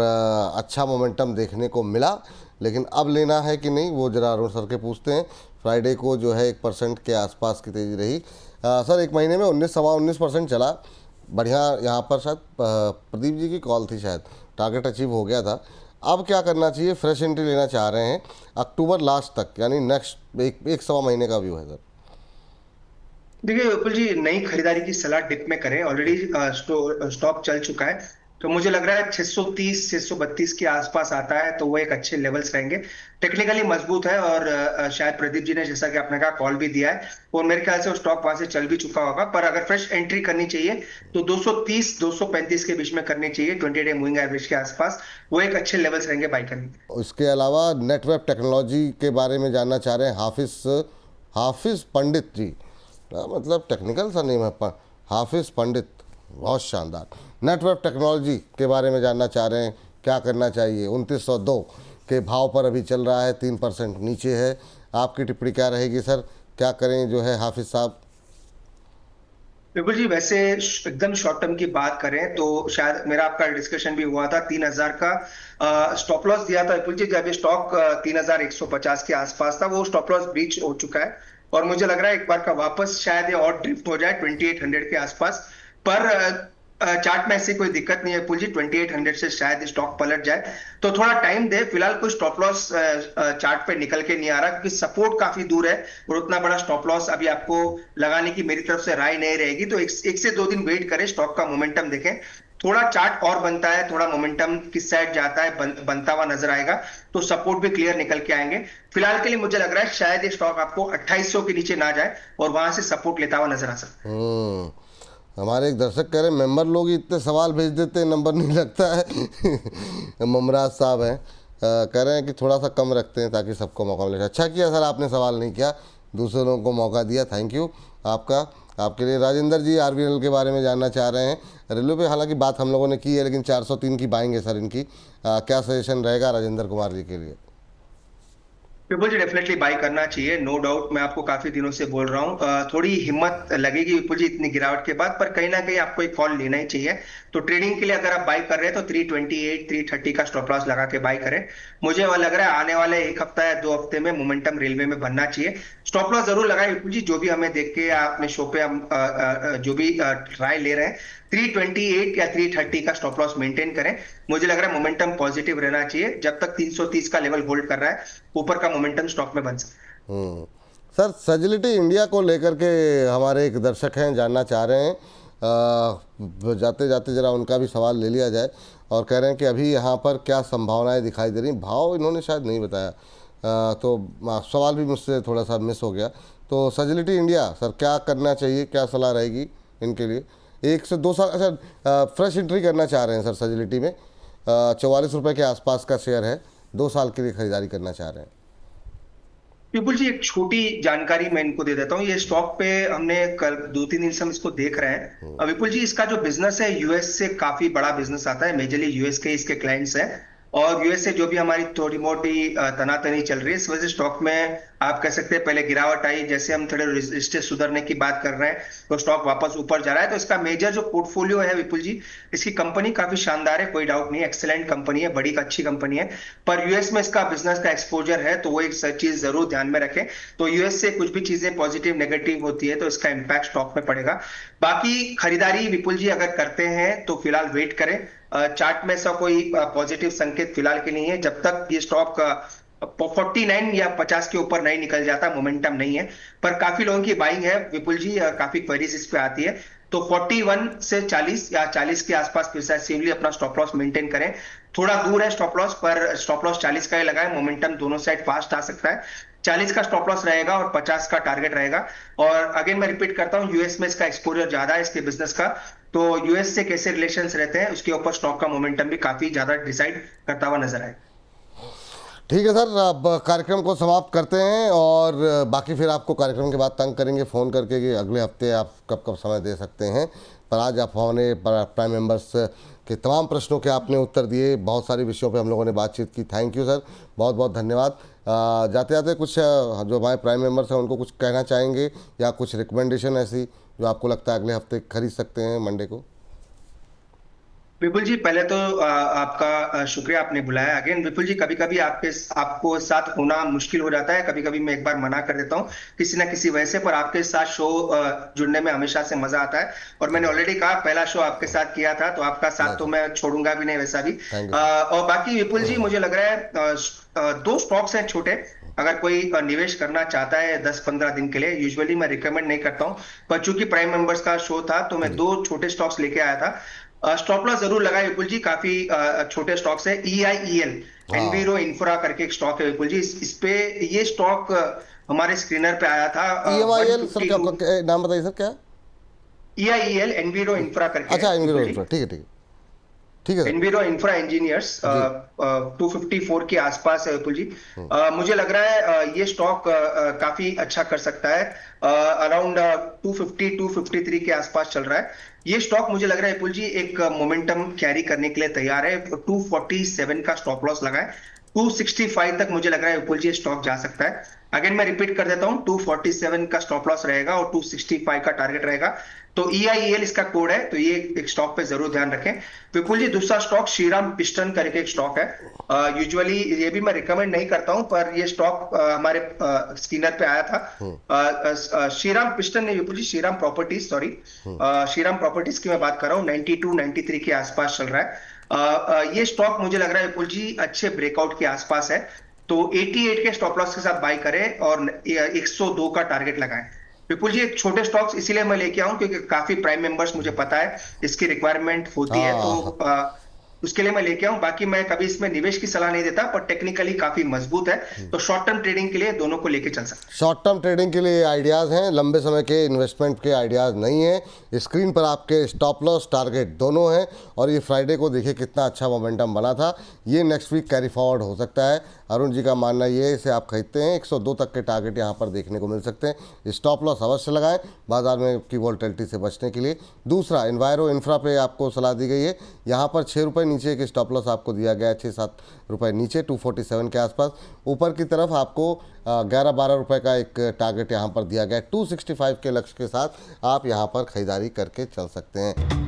अच्छा मोमेंटम देखने को मिला, लेकिन अब लेना है कि नहीं वो जरा अरुण सर के पूछते हैं। फ्राइडे को जो है 1% के आसपास की तेज़ी रही। सर एक महीने में 19-19% चला, बढ़िया। यहाँ पर शायद प्रदीप जी की कॉल थी, शायद टारगेट अचीव हो गया था। अब क्या करना चाहिए? फ्रेश एंट्री लेना चाह रहे हैं अक्टूबर लास्ट तक, यानी नेक्स्ट एक सवा महीने का व्यू है सर। देखिए विपुल जी, नई खरीदारी की सलाह डिप में करें। ऑलरेडी स्टॉक चल चुका है, तो मुझे लग रहा है 630 632 के आसपास आता है तो वो एक अच्छे लेवल्स रहेंगे। टेक्निकली मजबूत है, और शायद प्रदीप जी ने, जैसा कि आपने कहा, कॉल भी दिया है, और मेरे ख्याल से वो स्टॉक वहां से चल भी चुका होगा। पर अगर फ्रेश एंट्री करनी चाहिए तो 230 235 के बीच में करनी चाहिए, 20 डे मूविंग एवरेज के आसपास। वो एक अच्छे लेवल्स रहेंगे बाई करने के। उसके अलावा नेटवर्क टेक्नोलॉजी के बारे में जानना चाह रहे हैं हाफिज पंडित जी। मतलब टेक्निकल सा नेम है, हाफिज पंडित, बहुत शानदार। नेटवर्क टेक्नोलॉजी के बारे में जानना चाह रहे हैं, क्या करना चाहिए? 2902 के भाव पर अभी चल रहा है, 3% नीचे है। आपकी टिप्पणी क्या रहेगी सर, क्या करें जो है हाफिज साहब? बिल्कुल जी, वैसे एकदम शॉर्ट टर्म की बात करें तो शायद मेरा आपका डिस्कशन भी हुआ था, 3000 का स्टॉप लॉस दिया था विपुल जी, जब ये स्टॉक 3150 के आसपास था। वो स्टॉप लॉस ब्रीच हो चुका है, और मुझे लग रहा है एक बार का वापस शायद ये और ड्रिफ्ट हो जाए 2800 के आसपास। पर चार्ट में ऐसी कोई दिक्कत नहीं है विपुल जी, 2800 से शायद स्टॉक पलट जाए, तो थोड़ा टाइम दे। फिलहाल कोई स्टॉप लॉस चार्ट पे निकल के नहीं आ रहा, क्योंकि सपोर्ट काफी दूर है, और उतना बड़ा स्टॉप लॉस अभी आपको लगाने की मेरी तरफ से राय नहीं रहेगी। तो एक से दो दिन वेट करें, स्टॉक का मोमेंटम देखें। थोड़ा चार्ट और बनता है, थोड़ा मोमेंटम किस साइड जाता है, बनता हुआ नजर आएगा, तो सपोर्ट भी क्लियर निकल के आएंगे। फिलहाल के लिए मुझे लग रहा है शायद ये स्टॉक आपको 2800 के नीचे ना जाए, और वहां से सपोर्ट लेता हुआ नजर आ सकता है। हमारे एक दर्शक कह रहे हैं मेंबर लोग ही इतने सवाल भेज देते हैं, नंबर नहीं लगता है। ममराज साहब हैं, कह रहे हैं कि थोड़ा सा कम रखते हैं ताकि सबको मौका मिले। अच्छा किया सर, आपने सवाल नहीं किया, दूसरों को मौका दिया, थैंक यू आपका, आपके लिए। राजेंद्र जी आरबीएल के बारे में जानना चाह रहे हैं। रेलवे पे हालांकि बात हम लोगों ने की है, लेकिन 403 की बाएंगे सर इनकी, क्या सजेशन रहेगा राजेंद्र कुमार जी के लिए? विपुल जी, डेफिनेटली बाई करना चाहिए, नो डाउट। मैं आपको काफी दिनों से बोल रहा हूँ, थोड़ी हिम्मत लगेगी विपुल जी इतनी गिरावट के बाद, पर कहीं ना कहीं आपको एक कॉल लेना ही चाहिए। तो ट्रेडिंग के लिए अगर आप बाई कर रहे हैं तो 328 330 का स्टॉप लॉस लगा के बाई करें। मुझे वह लग रहा है आने वाले एक हफ्ता या 2 हफ्ते में मोमेंटम रेलवे में बनना चाहिए। स्टॉप लॉस जरूर लगाए विपुल जी, जो भी हमें देख के अपने शो पे हम जो भी ट्राई ले रहे हैं, 328 या 330 का स्टॉप लॉस मेंटेन करें। मुझे लग रहा है मोमेंटम पॉजिटिव रहना चाहिए, जब तक 330 का लेवल होल्ड कर रहा है, ऊपर का मोमेंटम स्टॉक में बन सकता है। सर सजिलिटी इंडिया को लेकर के हमारे एक दर्शक हैं, जानना चाह रहे हैं, जाते जाते ज़रा उनका भी सवाल ले लिया जाए। और कह रहे हैं कि अभी यहाँ पर क्या संभावनाएं दिखाई दे रही, भाव इन्होंने शायद नहीं बताया, तो सवाल भी मुझसे थोड़ा सा मिस हो गया। तो सजिलिटी इंडिया सर क्या करना चाहिए, क्या सलाह रहेगी इनके लिए? 1 से 2 साल, अच्छा फ्रेश एंट्री करना चाह रहे हैं सर सजिलिटी में, 44 रुपये के आसपास का शेयर है, 2 साल के लिए खरीदारी करना चाह रहे हैं। विपुल जी, एक छोटी जानकारी मैं इनको दे देता हूँ। ये स्टॉक पे हमने कल 2-3 दिन से हम इसको देख रहे हैं। विपुल जी, इसका जो बिजनेस है यूएस से काफी बड़ा बिजनेस आता है, मेजरली यूएस के इसके क्लाइंट्स हैं, और यूएस से जो भी हमारी थोड़ी मोटी तनातनी चल रही है, इस वजह से स्टॉक में आप कह सकते हैं पहले गिरावट आई। जैसे हम थोड़े रिश्ते सुधरने की बात कर रहे हैं तो स्टॉक वापस ऊपर जा रहा है। तो इसका मेजर जो पोर्टफोलियो है विपुल जी, इसकी कंपनी काफी शानदार है, कोई डाउट नहीं है, एक्सेलेंट कंपनी है, बड़ी अच्छी कंपनी है। पर यूएस में इसका बिजनेस का एक्सपोजर है, तो वो एक चीज जरूर ध्यान में रखें। तो यूएस से कुछ भी चीजें पॉजिटिव नेगेटिव होती है तो इसका इंपैक्ट स्टॉक में पड़ेगा। बाकी खरीदारी विपुल जी अगर करते हैं तो फिलहाल वेट करें। चार्ट में ऐसा कोई पॉजिटिव संकेत फिलहाल के नहीं है। जब तक ये स्टॉक 49 या 50 के ऊपर नहीं निकल जाता, मोमेंटम नहीं है। पर काफी लोगों की बाइंग है विपुल जी, काफी क्वेरीज इस पे आती है। तो 41 से 40 या 40 के आसपास प्रिसाइसली अपना स्टॉप लॉस मेंटेन करें। थोड़ा दूर है स्टॉप लॉस, पर स्टॉप लॉस 40 का ही लगाएं। मोमेंटम दोनों साइड फास्ट आ सकता है। 40 का स्टॉप लॉस रहेगा और 50 का टारगेट रहेगा। और अगेन मैं रिपीट करता हूं, यूएस में इसका एक्सपोजर ज्यादा है इसके बिजनेस का, तो यूएस से कैसे रिलेशंस रहते हैं उसके ऊपर स्टॉक का मोमेंटम भी काफी ज्यादा डिसाइड करता हुआ नजर आए। ठीक है सर, अब कार्यक्रम को समाप्त करते हैं और बाकी फिर आपको कार्यक्रम के बाद तंग करेंगे फ़ोन करके कि अगले हफ्ते आप कब कब समय दे सकते हैं। पर आज आप हमारे प्राइम मेंबर्स के तमाम प्रश्नों के आपने उत्तर दिए, बहुत सारे विषयों पे हम लोगों ने बातचीत की। थैंक यू सर, बहुत बहुत धन्यवाद। जाते जाते कुछ जो हमारे प्राइम मेंबर्स हैं उनको कुछ कहना चाहेंगे या कुछ रिकमेंडेशन ऐसी जो आपको लगता है अगले हफ्ते खरीद सकते हैं मंडे को? विपुल जी, पहले तो आपका शुक्रिया, आपने बुलाया। अगेन विपुल जी, कभी कभी आपको साथ होना मुश्किल हो जाता है, कभी कभी मैं एक बार मना कर देता हूँ किसी ना किसी वजह से, पर आपके साथ शो जुड़ने में हमेशा से मजा आता है। और मैंने ऑलरेडी कहा, पहला शो आपके साथ किया था, तो आपका साथ तो मैं छोड़ूंगा भी नहीं वैसा भी। और बाकी विपुल जी, मुझे लग रहा है 2 स्टॉक्स हैं छोटे, अगर कोई निवेश करना चाहता है 10-15 दिन के लिए, यूजुअली मैं रिकमेंड नहीं करता हूं, पर चूंकि प्राइम मेंबर्स का शो था तो मैं 2 छोटे स्टॉक्स लेके आया था। स्टॉप लॉस जरूर लगाए विपुल जी, काफी छोटे स्टॉक्स है। EIEL, एनवीरो इंफ्रा करके एक स्टॉक है विपुल जी, इस पे ये स्टॉक हमारे स्क्रीनर पे आया था। EIEL सर क्या नाम बताइए सर, क्या? EIEL एनवीरो इंफ्रा करके। अच्छा, एनवीरो इंफ्रा, ठीक है ठीक है ठीक है। एनवीरो इंफ्रा इंजीनियर्स 254 के आसपास है विपुल जी। मुझे लग रहा है ये स्टॉक काफी अच्छा कर सकता है, अराउंड 250-253 के आसपास चल रहा है ये स्टॉक। मुझे लग रहा है विपुल जी एक मोमेंटम कैरी करने के लिए तैयार है। 247 का स्टॉप लॉस लगाए, 265 तक मुझे लग रहा है विपुल जी स्टॉक जा सकता है। अगेन मैं रिपीट कर देता हूं, 247 का स्टॉप लॉस रहेगा और 265 का टारगेट रहेगा। तो EIEL इसका कोड है, तो ये एक स्टॉक पे जरूर ध्यान रखें विपुल जी। दूसरा स्टॉक श्रीराम पिस्टन करके एक स्टॉक है। यूजुअली ये भी मैं रिकमेंड नहीं करता हूं, पर ये स्टॉक हमारे स्क्रीनर पे आया था। श्रीराम पिस्टन नहीं Vipul ji, Shriram properties, sorry, Shriram properties की मैं बात कर रहा हूँ। 92-93 के आसपास चल रहा है। ये स्टॉक मुझे लग रहा है विपुल जी अच्छे ब्रेकआउट के आसपास है, तो 88 के स्टॉप लॉस के साथ बाई करें और 102 का टारगेट लगाएं विपुल जी। एक छोटे स्टॉक्स इसीलिए मैं लेके आऊं क्योंकि काफी प्राइम मेंबर्स, मुझे पता है इसकी रिक्वायरमेंट होती है, तो उसके लिए मैं लेके आऊं। बाकी मैं कभी इसमें निवेश की सलाह नहीं देता, पर टेक्निकली काफी मजबूत है, तो शॉर्ट टर्म ट्रेडिंग के लिए दोनों को लेके चल सकते हैं। शॉर्ट टर्म ट्रेडिंग के लिए आइडियाज़ हैं, लंबे समय के इन्वेस्टमेंट के आइडियाज़ नहीं है। स्क्रीन पर आपके स्टॉप लॉस टारगेट दोनों हैं, और ये फ्राइडे को देखिए कितना अच्छा मोमेंटम बना था, ये नेक्स्ट वीक कैरी फॉरवर्ड हो सकता है। अरुण जी का मानना ये है, इसे आप खरीदते हैं 102 तक के टारगेट यहाँ पर देखने को मिल सकते हैं। स्टॉप लॉस अवश्य लगाएं बाजार में की वोलेटिलिटी से बचने के लिए। दूसरा, एनवायरो इंफ्रा पे आपको सलाह दी गई है, यहाँ पर 6 रुपये नीचे एक स्टॉप लॉस आपको दिया गया है, 6-7 रुपये नीचे 247 के आसपास। ऊपर की तरफ आपको 11-12 रुपये का एक टारगेट यहाँ पर दिया गया है। 265 के लक्ष्य के साथ आप यहाँ पर खरीदारी करके चल सकते हैं।